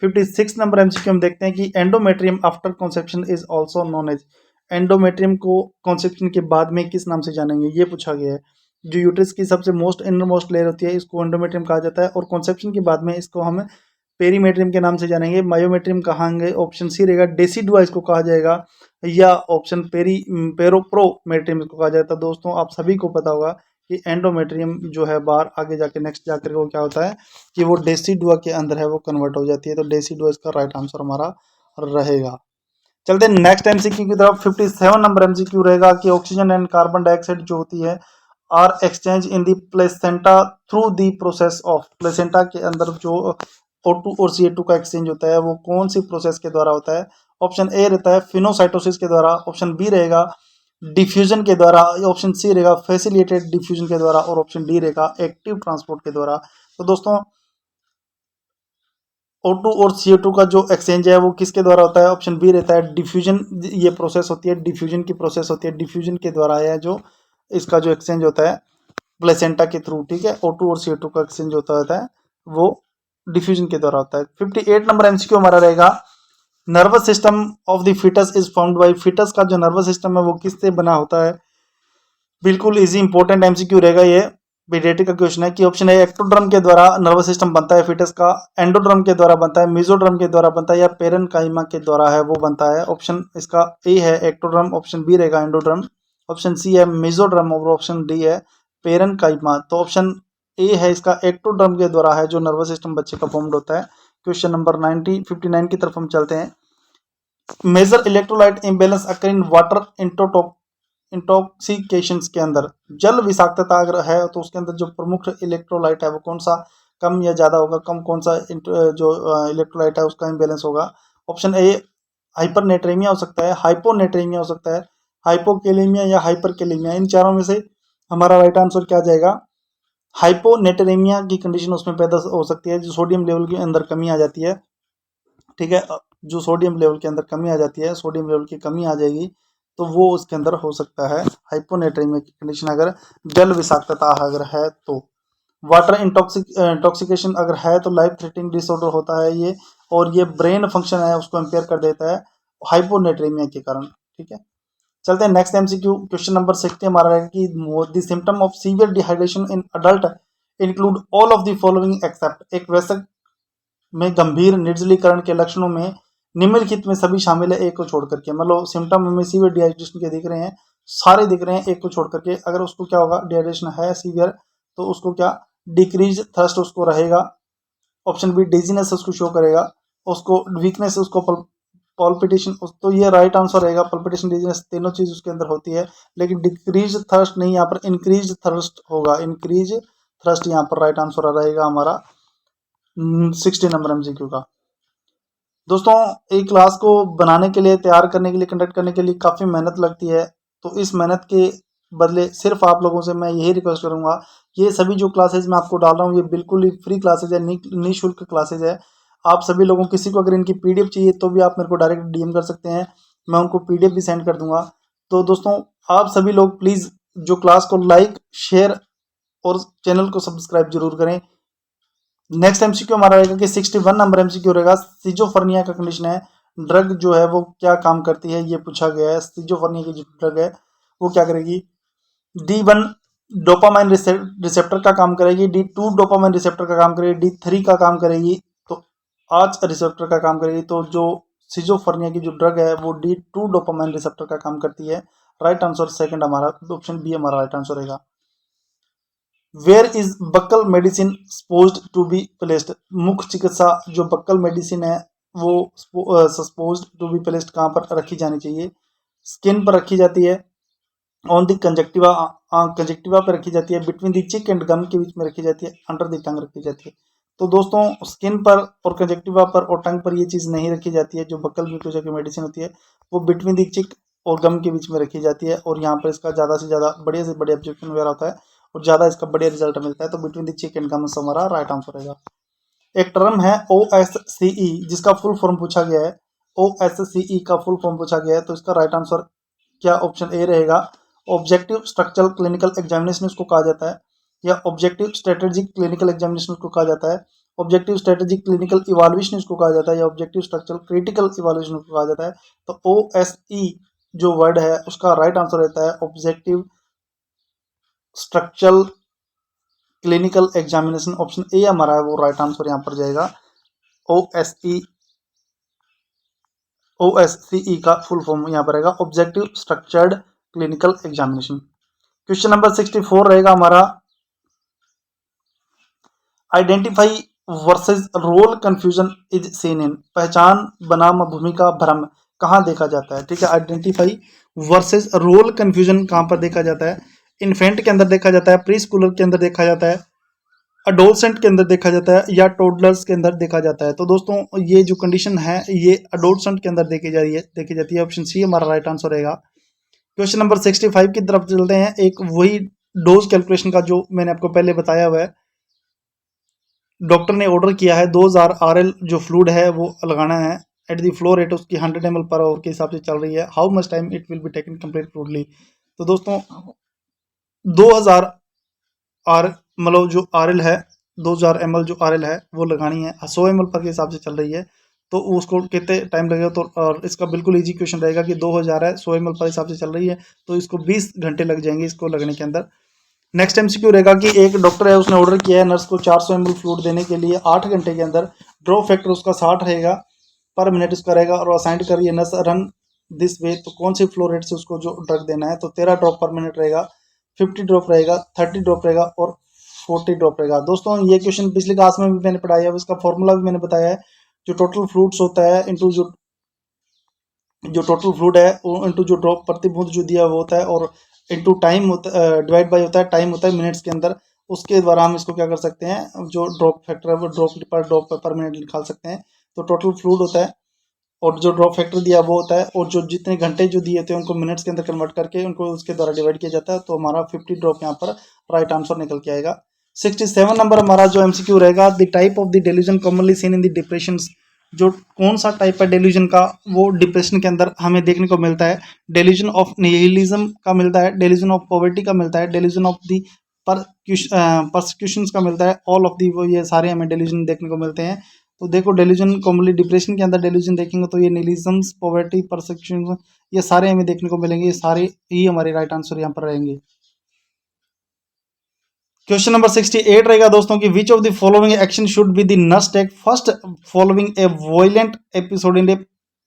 56 नंबर एमसीक्यू हम देखते हैं कि endometrium after conception is also known as. Endometrium को कॉन्सेप्शन के बाद में किस नाम से जानेंगे, ये पूछा गया है। जो यूट्रस की सबसे मोस्ट इनर मोस्ट लेयर होती है इसको एंडोमेट्रियम कहा जाता है, और कॉन्सेप्शन के बाद में इसको हम पेरीमेट्रियम के नाम से जानेंगे। मायोमेट्रियम कहांगे, ऑप्शन सी रहेगा डेसिडुआ इसको कहा जाएगा, या ऑप्शन पेरोप्रोमेट्रियम इसको कहा जाता है। दोस्तों आप सभी को पता होगा कि एंडोमेट्रियम जो है बाहर आगे जाके नेक्स्ट जाकर वो क्या होता है कि वो डेसिडुआ के अंदर है वो कन्वर्ट हो जाती है। तो डेसिडुआ इसका राइट आंसर हमारा रहेगा। चलते हैं नेक्स्ट एमसीक्यू की तरफ। 57 नंबर एमसीक्यू रहेगा कि ऑक्सीजन एंड कार्बन डाइऑक्साइड जो होती है are exchange in the placenta through the process of. Placenta के अंदर जो O2 और CH2 का एक्सचेंज होता है वो कौन सी प्रोसेस के द्वारा होता है। ऑप्शन ए रहता है फिनोसाइटोसिस के द्वारा, ऑप्शन बी रहेगा डिफ्यूजन के द्वारा, ऑप्शन सी रहेगा फैसिलिटेड डिफ्यूजन के द्वारा, और ऑप्शन डी रहेगा एक्टिव ट्रांसपोर्ट के द्वारा। तो दोस्तों O2 और CO2 का जो एक्सचेंज है वो किसके द्वारा होता है, ऑप्शन बी रहता है डिफ्यूजन। ये प्रोसेस होती है, डिफ्यूजन की प्रोसेस होती है, डिफ्यूजन के द्वारा है जो इसका जो एक्सचेंज होता है प्लेसेंटा के थ्रू। ठीक है, O2 और CO2 का एक्सचेंज होता है वो डिफ्यूजन के द्वारा होता है। 58 नंबर एमसीक्यू हमारा रहेगा, nervous system of the foetus is formed by. Foetus का जो नर्वस सिस्टम है वो किससे बना होता है। बिल्कुल इजी इंपॉर्टेंट एमसीक्यू रहेगा ये, पीडियाट्रिक का क्वेश्चन है कि ऑप्शन है एक्टोड्रम के द्वारा नर्वस सिस्टम बनता है फीटस का, एंडोड्रम के द्वारा बनता है, मेसोड्रम के द्वारा बनता है, या पेरेनकाइमा के द्वारा है वो बनता है। ऑप्शन इसका ए है एक्टोड्रम, ऑप्शन बी रहेगा एंडोड्रम, ऑप्शन सी है मेसोड्रम, और ऑप्शन डी है पेरेनकाइमा। तो ऑप्शन ए है इसका एक्टोड्रम के द्वारा है जो नर्वस सिस्टम बच्चे का फॉर्म्ड होता है। क्वेश्चन नंबर 59 की तरफ हम चलते हैं। Major electrolyte imbalance occur in water intoxication के अंदर। जल विषाक्तता अगर है तो उसके अंदर जो प्रमुख इलेक्ट्रोलाइट है वो कौन सा कम या ज़्यादा होगा, कम कौन सा जो इलेक्ट्रोलाइट है उसका इम्बेलेंस होगा। ऑप्शन ए हाइपरनेट्रेमिया हो सकता है, हाइपोनेट्रेमिया हो सकता है, हाइपोकेलेमिया या हाइपरकेलेमिया। इन चारों में से हमारा राइट आंसर क्या जाएगा, हाइपोनेट्रेमिया की कंडीशन उसमें पैदा हो सकती है, जो सोडियम लेवल के अंदर कमी आ जाती है। ठीक है, जो सोडियम लेवल के अंदर कमी आ जाती है, सोडियम लेवल की कमी आ जाएगी तो वो उसके अंदर हो सकता है हाइपोनेट्रेमिया की कंडीशन, अगर जल विषाक्तता अगर है तो। वाटर इंटॉक्सिकेशन अगर है तो लाइफ थ्रेटनिंग डिसऑर्डर होता है ये, और ये ब्रेन फंक्शन है उसको इम्पेयर कर देता है हाइपोनेट्रेमिया के कारण। ठीक है, चलते हैं नेक्स्ट एमसीक्यू। क्वेश्चन नंबर 60 हमारा है कि the symptom of severe dehydration in adult include all of the following except, एक वयस्क में गंभीर निर्जलीकरण के लक्षणों में निम्नलिखित में सभी शामिल है एक को छोड़ करके। मतलब सिम्टम हमें सीवियर डिहाइड्रेशन के दिख रहे हैं, सारे दिख रहे हैं एक को छोड़ करके। अगर उसको क्या होगा, डिहाइड्रेशन है सीवियर, तो उसको क्या डिक्रीज थर्स्ट उसको रहेगा। ऑप्शन बी डिजीनेस उसको शो करेगा, उसको वीकनेस उसको पल्पिटेशन, तो ये राइट आंसर रहेगा। पल्पिटेशन डिजीनेस तीनों चीज उसके अंदर होती है, लेकिन डिक्रीज थर्स्ट नहीं, यहाँ पर इंक्रीज थर्स्ट होगा। इंक्रीज थर्स्ट यहाँ पर राइट आंसर रहेगा हमारा 60 नंबर एमसीक्यू का। दोस्तों एक क्लास को बनाने के लिए, तैयार करने के लिए, कंडक्ट करने के लिए काफ़ी मेहनत लगती है, तो इस मेहनत के बदले सिर्फ आप लोगों से मैं यही रिक्वेस्ट करूंगा, ये सभी जो क्लासेज मैं आपको डाल रहा हूँ ये बिल्कुल ही फ्री क्लासेज है, निःशुल्क क्लासेज है। आप सभी लोगों, किसी को अगर इनकी पीडीएफ चाहिए तो भी आप मेरे को डायरेक्ट डीएम कर सकते हैं, मैं उनको पीडीएफ भी सेंड कर दूंगा। तो दोस्तों आप सभी लोग प्लीज़ जो क्लास को लाइक, शेयर और चैनल को सब्सक्राइब जरूर करें। नेक्स्ट एमसीक्यू हमारा रहेगा कि 61 नंबर एमसीक्यू रहेगा, सिजोफर्निया का कंडीशन है, ड्रग जो है वो क्या काम करती है, ये पूछा गया है। सिजोफर्निया की जो ड्रग है वो क्या करेगी, D1 डोपामाइन रिसेप्टर का काम करेगी, D2 डोपामाइन रिसेप्टर का काम करेगी, D3 का काम करेगी, तो आर्च रिसेप्टर का काम करेगी। तो जो सिजोफर्निया की जो ड्रग है वो D2 डोपामाइन रिसेप्टर का काम करती है। राइट आंसर सेकंड हमारा, ऑप्शन बी हमारा राइट आंसर रहेगा। Where is buccal medicine supposed to be placed, मुख्य चिकित्सा जो बक्कल मेडिसिन है वो सपोज्ड टू बी प्लेस्ड कहाँ पर रखी जानी चाहिए, स्किन पर रखी जाती है, ऑन द कंजक्टिवा, कंजक्टिवा पर रखी जाती है, बिटवीन द चिक एंड गम के बीच में रखी जाती है, अंडर द टंग रखी जाती है। तो दोस्तों स्किन पर और कंजक्टिवा पर और टंग पर ये चीज़ नहीं रखी जाती है। जो बक्कल म्यूकोसा की मेडिसिन होती है वो बिटवीन द चिक और गम के बीच में रखी जाती है, और यहाँ पर इसका ज़्यादा से ज़्यादा बढ़िया से बढ़िया ऑब्जेक्शन वगैरह होता है और ज़्यादा इसका बढ़िया रिजल्ट मिलता है। तो बिटवीन द चिक एंड गम हमारा राइट आंसर रहेगा। एक टर्म है OSCE जिसका फुल फॉर्म पूछा गया है, OSCE का फुल फॉर्म पूछा गया है, तो इसका राइट आंसर क्या ऑप्शन ए रहेगा, ऑब्जेक्टिव स्ट्रक्चरल क्लिनिकल एग्जामिनेशन उसको कहा जाता है, या ऑब्जेक्टिव स्ट्रेटेजिक क्लिनिकल एग्जामिनेशन उसको कहा जाता है, ऑब्जेक्टिव स्ट्रेटेजिक क्लिनिकल इवाल्युएशन उसको कहा जाता है, या ऑब्जेक्टिव स्ट्रक्चरल क्रिटिकल इवाल्युएशन उसको कहा जाता है। तो OSE जो वर्ड है उसका राइट आंसर रहता है objective structural clinical examination, option A हमारा है वो राइट आंसर यहाँ पर जाएगा। OSCE का फुल फॉर्म यहाँ पर रहेगा objective structured clinical examination. Question number 64 रहेगा हमारा, identify versus role confusion is seen in, पहचान बनाम भूमिका भ्रम कहाँ देखा जाता है। ठीक है, आइडेंटिफाई वर्सेस रोल कंफ्यूजन कहाँ पर देखा जाता है, इन्फेंट के अंदर देखा जाता है, प्री स्कूलर के अंदर देखा जाता है, अडोलसेंट के अंदर देखा जाता है, या टोडलर्स के अंदर देखा जाता है। तो दोस्तों ये जो कंडीशन है ये अडोलसेंट के अंदर देखी जाती है, ऑप्शन सी हमारा राइट आंसर रहेगा। क्वेश्चन नंबर 65 की तरफ चलते हैं, एक वही डोज कैलकुलेशन का जो मैंने आपको पहले बताया हुआ है। डॉक्टर ने ऑर्डर किया है 2000 RL जो फ्लूइड है वो लगाना है, एट दी फ्लो रेट उसकी 100 ml पर आवर के हिसाब से चल रही है, how much time it will be taken complete fluidly. तो दोस्तों 2000 आर मतलब जो RL है 2000 ml जो RL है वो लगानी है, 100 ml पर के हिसाब से चल रही है, तो उसको कितने टाइम लगेगा। तो और इसका बिल्कुल इजी क्वेश्चन रहेगा कि 2000 है 100 ml पर हिसाब से चल रही है, तो इसको 20 घंटे लग जाएंगे इसको लगने के अंदर। नेक्स्ट एमसीक्यू रहेगा कि एक डॉक्टर है उसने ऑर्डर किया है नर्स को 400 ml फ्लूइड देने के लिए 8 घंटे के अंदर, ड्रॉप फैक्टर उसका 60 रहेगा पर मिनट उसका रहेगा, और असाइंड करिए नर्स रन दिस वे, तो कौन सी फ्लो रेट से उसको जो ड्रग देना है, तो 13 ड्रॉप पर मिनट रहेगा, 50 ड्रॉप रहेगा, 30 ड्रॉप रहेगा और 40 ड्रॉप रहेगा। दोस्तों ये क्वेश्चन पिछली क्लास में भी मैंने पढ़ाया है, इसका फॉर्मूला भी मैंने बताया है, जो टोटल फ्लूइड्स होता है इंटू जो टोटल फ्लूइड है इंटू जो ड्रॉप प्रति बूंद जो दिया हुआ होता है, और इंटू टाइम होता है, डिवाइड बाई होता है टाइम होता है मिनट्स के अंदर, उसके द्वारा हम इसको क्या कर सकते हैं, जो ड्रॉप फैक्टर है वो ड्रॉप पर मिनट निकाल सकते हैं। तो टोटल फ्लूइड होता है और जो ड्रॉप फैक्टर दिया वो होता है, और जो जितने घंटे जो दिए थे उनको मिनट्स के अंदर कन्वर्ट करके उनको उसके द्वारा डिवाइड किया जाता है, तो हमारा 50 ड्रॉप यहाँ पर राइट आंसर निकल के आएगा। 67 नंबर हमारा जो एमसीक्यू रहेगा, the type of the delusion commonly seen in the depression, जो कौन सा टाइप है डेल्यूजन का वो डिप्रेशन के अंदर हमें देखने को मिलता है। डेल्यूजन ऑफ निहिलिज्म का मिलता है, डेल्यूजन ऑफ पॉवर्टी का मिलता है, डेल्यूजन ऑफ दी परसिक्यूशन का मिलता है, ऑल ऑफ दी, वो ये सारे हमें डेल्यूजन देखने को मिलते हैं। तो देखो डेल्यूजन कॉमनली डिप्रेशन के अंदर डेल्यूजन देखेंगे तो ये निहिलिज्म, पॉवर्टी, परसिक्यूशन ये सारे हमें देखने को मिलेंगे, ये सारे ही हमारे राइट आंसर यहाँ पर रहेंगे। क्वेश्चन नंबर 68 रहेगा दोस्तों कि which of the following action should be the nurse take first following a violent episode in a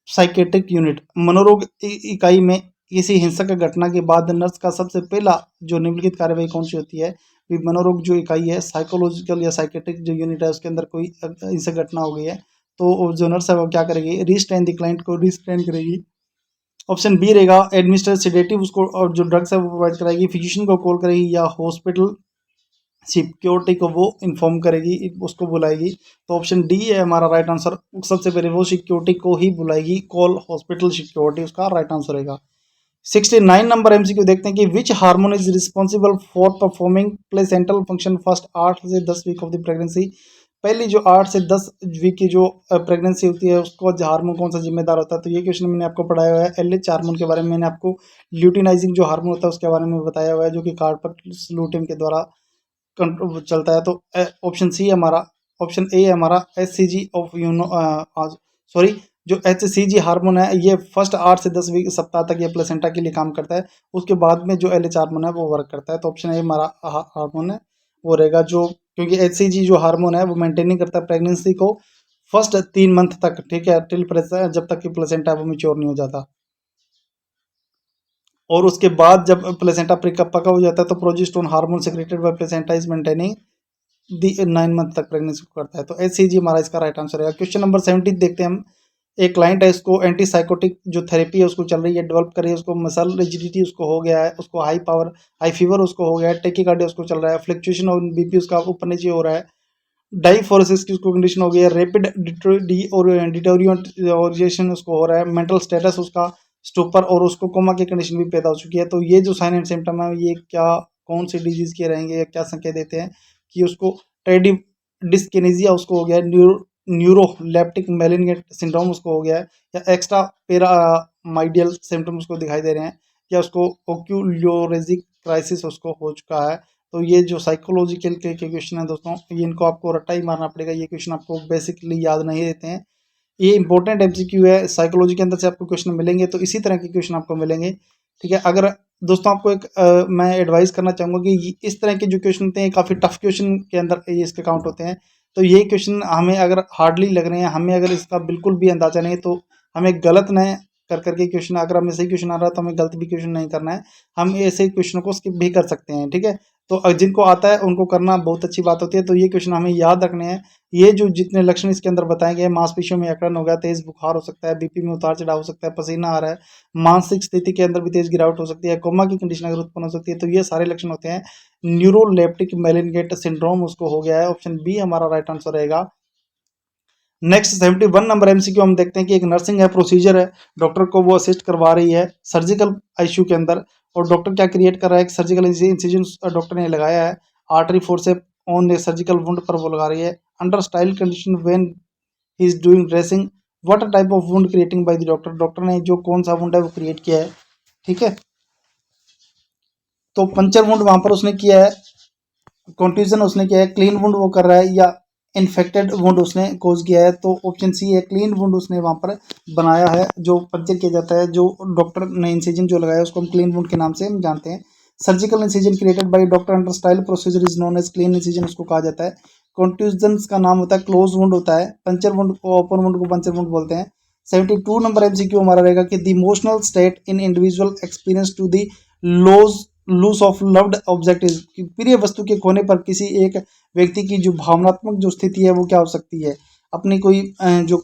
psychiatric unit. मनोरोग इकाई में किसी हिंसक घटना के बाद नर्स का सबसे पहला जो निम्नलिखित कार्यवाही कौन सी होती है? भी मनोरोग जो इकाई है, साइकोलॉजिकल या साइकेट्रिक जो यूनिट है, उसके अंदर कोई हिंसक घटना हो गई है तो जो नर्स है वो क्या करेगी? रिस्ट्रेन द क्लाइंट को रिस्ट्रेन करेगी। ऑप्शन बी रहेगा एडमिनिस्टर सेडेटिव उसको, और जो ड्रग्स है वो प्रोवाइड कराएगी, फिजिशियन को कॉल करेगी या हॉस्पिटल सिक्योरिटी को वो इन्फॉर्म करेगी, उसको बुलाएगी। तो ऑप्शन डी है हमारा राइट आंसर। सबसे पहले वो सिक्योरिटी को ही बुलाएगी, कॉल हॉस्पिटल सिक्योरिटी उसका राइट आंसर रहेगा। 69 नंबर एमसीक्यू देखते हैं कि which hormone is responsible for performing placental function first 8 से 10 वीक ऑफ द प्रेगनेंसी। पहली जो 8 से 10 वीक की जो प्रेगनेंसी होती है उसको हार्मोन कौन सा जिम्मेदार होता है? तो ये क्वेश्चन मैंने आपको पढ़ाया हुआ है। एलएच हार्मोन के बारे में मैंने आपको ल्यूटिनाइजिंग जो हार्मोन होता है उसके बारे में बताया हुआ है, जो कि कार्पस लूटिन के द्वारा कंट्रोल चलता है। तो ऑप्शन सी है हमारा, ऑप्शन ए है हमारा एचसीजी ऑफ सॉरी जो एचसीजी हार्मोन है ये फर्स्ट 8 से 10 वीक सप्ताह तक ये प्लेसेंटा के लिए काम करता है। उसके बाद में जो एलएच हार्मोन है वो वर्क करता है। तो ऑप्शन ए हमारा हार्मोन है वो रहेगा, जो क्योंकि एचसीजी जो हार्मोन है वो मेंटेनिंग करता है प्रेगनेंसी को फर्स्ट 3 मंथ तक, ठीक है, टिल जब तक कि प्लेसेंटा वो मैच्योर नहीं हो जाता। और उसके बाद जब प्लेसेंटा पका हो जाता है तो progesterone hormone secreted bye placenta is maintaining the 9 month तक प्रेगनेंसी को करता है। तो एचसीजी हमारा इसका राइट आंसर है। क्वेश्चन नंबर 17 देखते हैं हम। एक क्लाइंट है, इसको एंटी साइकोटिक जो थेरेपी है उसको चल रही है, डेवलप कर रही है, उसको मसल रिजिडिटी उसको हो गया है, उसको हाई फीवर उसको हो गया है, टेकिकार्डिया उसको चल रहा है, फ्लक्चुएशन और बीपी उसका ऊपर नीचे हो रहा है, डाइफोरेसिस की उसको कंडीशन हो गई है, रैपिड डिटोरिएशन उसको हो रहा है, मेंटल स्टेटस उसका स्टूपर और उसको कोमा की कंडीशन भी पैदा हो चुकी है। तो ये जो साइन एंड सिम्टम है ये क्या कौन सी डिजीज के रहेंगे या क्या संकेत देते हैं? कि उसको टेडी डिस्किनेजिया उसको हो गया है, न्यूरोलेप्टिक मेलिनेट सिंड्रोम उसको हो गया है, या एक्स्ट्रा पैरामाइडियल सिम्टम उसको दिखाई दे रहे हैं, या उसको ओक्यूलोरेजिक क्राइसिस उसको हो चुका है। तो ये जो साइकोलॉजिकल के क्वेश्चन है दोस्तों, ये इनको आपको रट्टा ही मारना पड़ेगा, ये क्वेश्चन आपको बेसिकली याद नहीं रहते हैं। ये इंपॉर्टेंट एमसीक्यू है, साइकोलॉजी के अंदर से आपको क्वेश्चन मिलेंगे तो इसी तरह के क्वेश्चन आपको मिलेंगे, ठीक है। अगर दोस्तों आपको एक मैं एडवाइस करना चाहूँगा कि इस तरह के जो क्वेश्चन होते हैं काफ़ी टफ क्वेश्चन के अंदर ये इसके काउंट होते हैं। तो ये क्वेश्चन हमें अगर हार्डली लग रहे हैं, हमें अगर इसका बिल्कुल भी अंदाजा नहीं, तो हमें गलत न कर करके क्वेश्चन, अगर हमें सही क्वेश्चन आ रहा है तो हमें गलत भी क्वेश्चन नहीं करना है, हम ऐसे क्वेश्चन को स्किप भी कर सकते हैं, ठीक है। तो जिनको आता है उनको करना बहुत अच्छी बात होती है। तो ये क्वेश्चन हमें याद रखने हैं। ये जो जितने लक्षण इसके अंदर बताए गए, मांसपेशियों में अकड़न हो गया, तेज बुखार हो सकता है, बीपी में उतार चढ़ाव हो सकता है, पसीना आ रहा है, मानसिक स्थिति के अंदर भी तेज गिरावट हो सकती है, कोमा की कंडीशन अगर उत्पन्न हो सकती है, तो ये सारे लक्षण होते हैं। न्यूरोलेप्टिक मेलिनगेट सिंड्रोम उसको हो गया है। ऑप्शन बी हमारा राइट आंसर रहेगा। नेक्स्ट 71 नंबर एमसीक्यू हम देखते हैं कि एक नर्सिंग है, प्रोसीजर है, डॉक्टर को वो असिस्ट करवा रही है सर्जिकल आईसीयू के अंदर, और डॉक्टर क्या क्रिएट कर रहा है? एक सर्जिकल इंसिजन डॉक्टर ने लगाया है, artery forcep on a surgical wound पर वो लगा रही है, under style condition when he is doing dressing, what type of wound creating by the doctor. Doctor ने जो कौन सा वुंड है वो क्रिएट किया है, ठीक है। तो पंचर वुंड वहां पर उसने किया है, कंट्यूजन उसने किया है, क्लीन वुंड वो कर रहा है, या इन्फेक्टेड वुंड उसने कोज किया है। तो ऑप्शन सी है, क्लीन वुंड उसने वहां पर बनाया है, जो पंचर किया जाता है, जो डॉक्टर ने इंसिजन जो लगाया है उसको हम क्लीन वुंड के नाम से हम जानते हैं। Surgical incision created by doctor under style procedure is known as clean incision उसको कहा जाता है। कंट्यूजन का नाम होता है क्लोज वुंड होता है, पंचर वुंड को, ओपन वुंड को पंचर वुंड बोलते हैं। 72 नंबर एमसीक्यू हमारा रहेगा कि the emotional state in individual experience to the loss loss of loved object is, प्रिय वस्तु के खोने पर किसी एक व्यक्ति की जो भावनात्मक जो स्थिति है वो क्या हो सकती है? अपनी कोई जो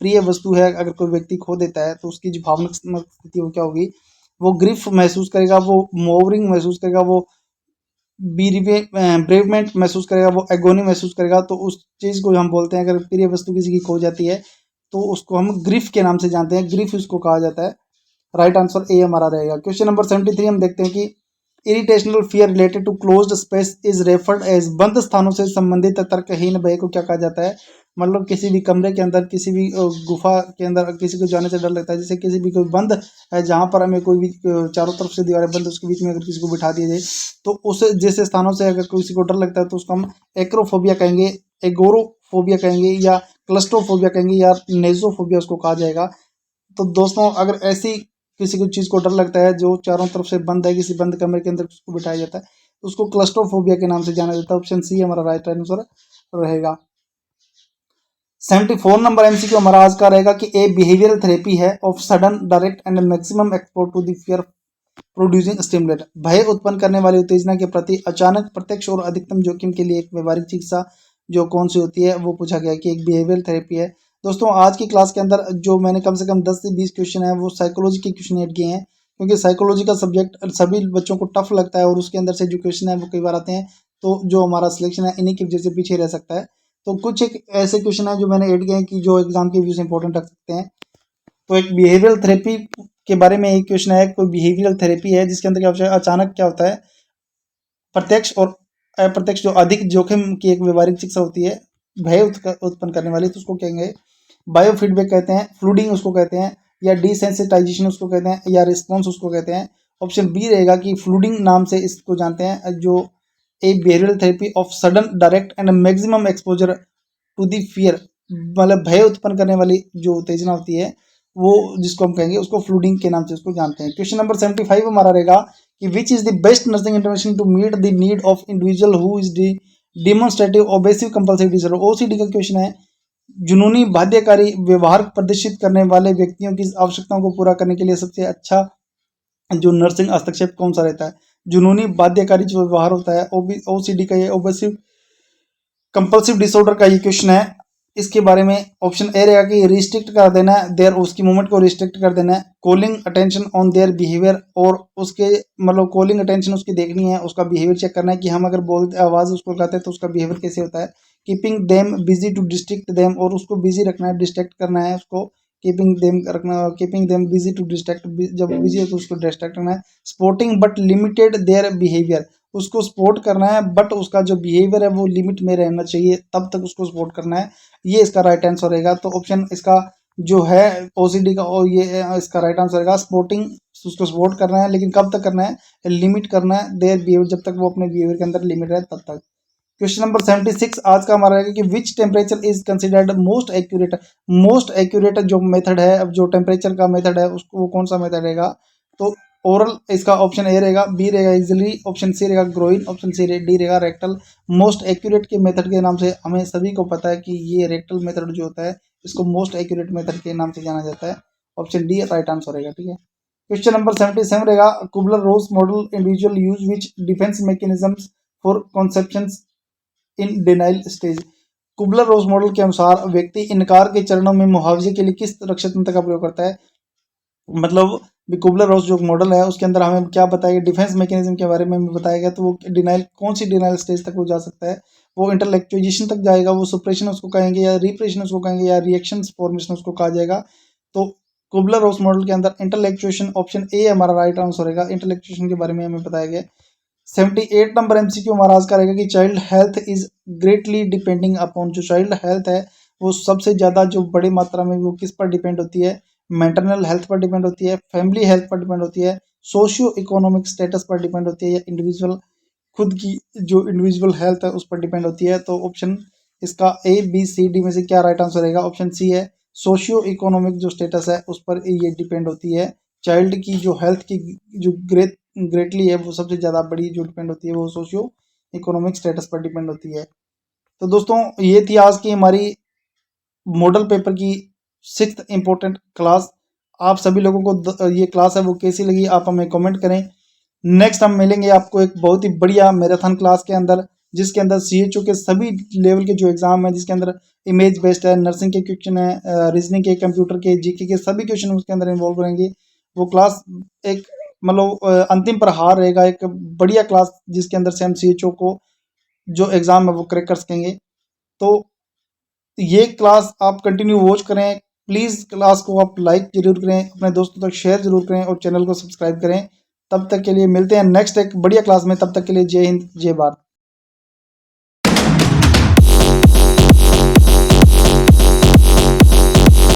प्रिय वस्तु है अगर कोई व्यक्ति खो देता है तो उसकी जो भावनात्मक स्थिति वो क्या होगी? वो ग्रिफ महसूस करेगा, वो मोवरिंग महसूस करेगा, वो ब्रेवमेंट महसूस करेगा, वो एगोनी महसूस करेगा। तो उस चीज़ को हम बोलते हैं, अगर प्रिय वस्तु किसी की खो जाती है तो उसको हम ग्रिफ के नाम से जानते हैं, ग्रिफ उसको कहा जाता है। राइट आंसर ए हमारा रहेगा। क्वेश्चन नंबर 73 हम देखते हैं कि irrational fear related to closed space is referred as, बंद स्थानों से संबंधित तर्कहीन भय को क्या कहा जाता है? मतलब किसी भी कमरे के अंदर, किसी भी गुफा के अंदर किसी को जाने से डर लगता है, जैसे किसी भी कोई बंद है जहाँ पर हमें कोई भी चारों तरफ से दीवारें बंद, उसके बीच में अगर किसी को बिठा दिया जाए तो उस जैसे स्थानों से अगर किसी को डर लगता है तो उसको हम एक्रोफोबिया कहेंगे, एगोरोफोबिया कहेंगे, या क्लस्ट्रोफोबिया कहेंगे, या नेजोफोबिया उसको कहा जाएगा। तो दोस्तों अगर ऐसी किसी को चीज़ को डर लगता है जो चारों तरफ से बंद है, किसी बंद कमरे के अंदर उसको बिठाया जाता है, उसको क्लस्ट्रोफोबिया के नाम से जाना जाता है। ऑप्शन सी हमारा राइट आंसर रहेगा। 74 नंबर एमसीक्यू हमारा आज का रहेगा कि ए बिहेवियरल थेरेपी है of sudden direct and maximum export to the fear producing stimulate. भय उत्पन्न करने वाली उत्तेजना के प्रति अचानक, प्रत्यक्ष और अधिकतम जोखिम के लिए एक व्यवहारिक चिकित्सा जो कौन सी होती है, वो पूछा गया कि एक बिहेवियरल थेरेपी है। दोस्तों आज की क्लास के अंदर जो मैंने कम से कम 10 से 20 क्वेश्चन है वो साइकोलॉजी के क्वेश्चन ऐड किए हैं, क्योंकि साइकोलॉजी का सब्जेक्ट सभी बच्चों को टफ लगता है और उसके अंदर से जो क्वेश्चन है वो कई बार आते हैं, तो जो हमारा सिलेक्शन है इन्हीं की वजह से पीछे रह सकता है। तो कुछ एक ऐसे क्वेश्चन है जो मैंने ऐड किए हैं कि जो एग्जाम के व्यू से इंपॉर्टेंट रख सकते हैं। तो एक बिहेवियरल थेरेपी के बारे में एक क्वेश्चन है, कोई बिहेवियरल थेरेपी है जिसके अंदर क्या होता है, अचानक क्या होता है, प्रत्यक्ष और अप्रत्यक्ष जो अधिक जोखिम की एक व्यवहारिक चिकित्सा होती है भय उत्पन्न करने वाली, तो उसको कहेंगे बायो फीडबैक कहते हैं, फ्लूडिंग उसको कहते हैं, या डिसेंसिटाइजेशन उसको कहते हैं, या रिस्पॉन्स उसको कहते हैं। ऑप्शन बी रहेगा कि फ्लूडिंग नाम से इसको जानते हैं, जो a behavioural therapy of sudden direct and maximum exposure to the fear, मतलब भय उत्पन्न करने वाली जो उत्तेजना होती है वो जिसको हम कहेंगे उसको फ्लूडिंग के नाम से उसको जानते हैं। क्वेश्चन नंबर 75 हमारा रहेगा कि which is the best nursing intervention to meet the need of individual who is demonstrative obsessive compulsive disorder. OCD का क्वेश्चन है, जुनूनी बाध्यकारी व्यवहार प्रदर्शित करने वाले व्यक्तियों की आवश्यकताओं को पूरा करने के लिए सबसे अच्छा जो नर्सिंग हस्तक्षेप कौन सा रहता है। जुनूनी बाध्यकारी जो व्यवहार होता है ओसीडी का, ये ओबेसिव कंपल्सिव डिसऑर्डर का ये क्वेश्चन है। इसके बारे में ऑप्शन ए रहेगा कि रिस्ट्रिक्ट कर देना है देयर, उसकी मूवमेंट को रिस्ट्रिक्ट कर देना है, calling attention on their behaviour, और उसके मतलब कॉलिंग अटेंशन उसकी देखनी है, उसका बिहेवियर चेक करना है कि हम अगर बोलते आवाज़ उसको लगाते हैं तो उसका बिहेवियर कैसे होता है। Keeping them busy to distract them, और उसको बिजी रखना है, डिस्ट्रैक्ट करना है उसको, कीपिंग देम रखना, keeping them busy to distract, जब बिजी है तो उसको डिस्ट्रैक्ट करना है। Sporting but limited their behaviour, उसको सपोर्ट करना है बट उसका जो बिहेवियर है वो लिमिट में रहना चाहिए, तब तक उसको सपोर्ट करना है। ये इसका राइट आंसर रहेगा। तो ऑप्शन इसका जो है ओसीडी का, और ये इसका राइट आंसर रहेगा स्पोर्टिंग, उसको सपोर्ट करना है लेकिन कब तक करना है, लिमिट करना है देयर बिहेवियर, जब तक वो अपने बिहेवियर के अंदर लिमिट है तब तक। क्वेश्चन नंबर 76 आज का हमारा रहेगा कि which temperature is considered most accurate. Most accurate जो मेथड है, अब जो टेम्परेचर का मेथड है उसको वो कौन सा मेथड रहेगा, तो ओरल इसका ऑप्शन ए रहेगा, बी रहेगा इजिली, ऑप्शन सी रहेगा ग्रोइन, ऑप्शन सी डी रहेगा रेक्टल। मोस्ट एक्यूरेट के मेथड के नाम से हमें सभी को पता है कि ये रेक्टल मेथड जो होता है इसको मोस्ट एक्यूरेट मेथड के नाम से जाना जाता है। ऑप्शन डी राइट आंसर रहेगा। ठीक है, क्वेश्चन नंबर 77 रहेगा, Kubler Ross model individual use which defence mechanisms for conception in denial stage. Kubler Ross model के अनुसार व्यक्ति इनकार के चरणों में मुआवजे के लिए किस रक्षा तंत्र का प्रयोग करता है। मतलब कुबलर रोज जो मॉडल है उसके अंदर हमें क्या बताया, डिफेंस मैकेनिज्म के बारे में बताया गया, तो वो डिनाइल कौन सी डिनाइल स्टेज तक वो जा सकता है, वो इंटेलेक्चुअलाइजेशन तक जाएगा, वो सुप्रेशन उसको कहेंगे, या रिप्रेशन उसको कहेंगे, या रिएक्शन फॉर्मेशन उसको कहा जाएगा। तो कुबलर रोज मॉडल के अंदर इंटेलेक्चुएशन, ऑप्शन ए हमारा राइट आंसर रहेगा। इंटेलेक्चुएशन के बारे में हमें बताया गया। 78 नंबर एमसीक्यू हमारा आज का रहेगा कि child health is greatly depending upon, जो चाइल्ड हेल्थ है वो सबसे ज़्यादा जो बड़ी मात्रा में वो किस पर डिपेंड होती है, मेंटल हेल्थ पर डिपेंड होती है, फैमिली हेल्थ पर डिपेंड होती है, सोशियो इकोनॉमिक स्टेटस पर डिपेंड होती है, या इंडिविजुअल खुद की जो इंडिविजुअल हेल्थ है उस पर डिपेंड होती है। तो ऑप्शन इसका ए बी सी डी में से क्या राइट आंसर रहेगा, ऑप्शन सी है, सोशियो इकोनॉमिक जो स्टेटस है उस पर ये डिपेंड होती है। चाइल्ड की जो हेल्थ की जो ग्रेटली है वो सबसे ज़्यादा बड़ी जो डिपेंड होती है वो सोशियो इकोनॉमिक स्टेटस पर डिपेंड होती है। तो दोस्तों ये थी आज की हमारी मॉडल पेपर की 6th इम्पोर्टेंट क्लास। आप सभी लोगों को ये क्लास है वो कैसी लगी आप हमें कमेंट करें। नेक्स्ट हम मिलेंगे आपको एक बहुत ही बढ़िया मैराथन क्लास के अंदर, जिसके अंदर सीएचओ के सभी लेवल के जो एग्जाम है, जिसके अंदर इमेज बेस्ड है, नर्सिंग के क्वेश्चन है, रीजनिंग के, कंप्यूटर के, जीके के सभी क्वेश्चन उसके अंदर इन्वॉल्व रहेंगे। वो क्लास एक मतलब अंतिम प्रहार रहेगा, एक बढ़िया क्लास जिसके अंदर से हम सीएचओ को जो एग्जाम है वो क्रैक कर सकेंगे। तो ये क्लास आप कंटिन्यू वॉच करें, प्लीज़ क्लास को आप लाइक जरूर करें, अपने दोस्तों तक शेयर जरूर करें और चैनल को सब्सक्राइब करें। तब तक के लिए मिलते हैं नेक्स्ट एक बढ़िया क्लास में, तब तक के लिए जय हिंद जय भारत।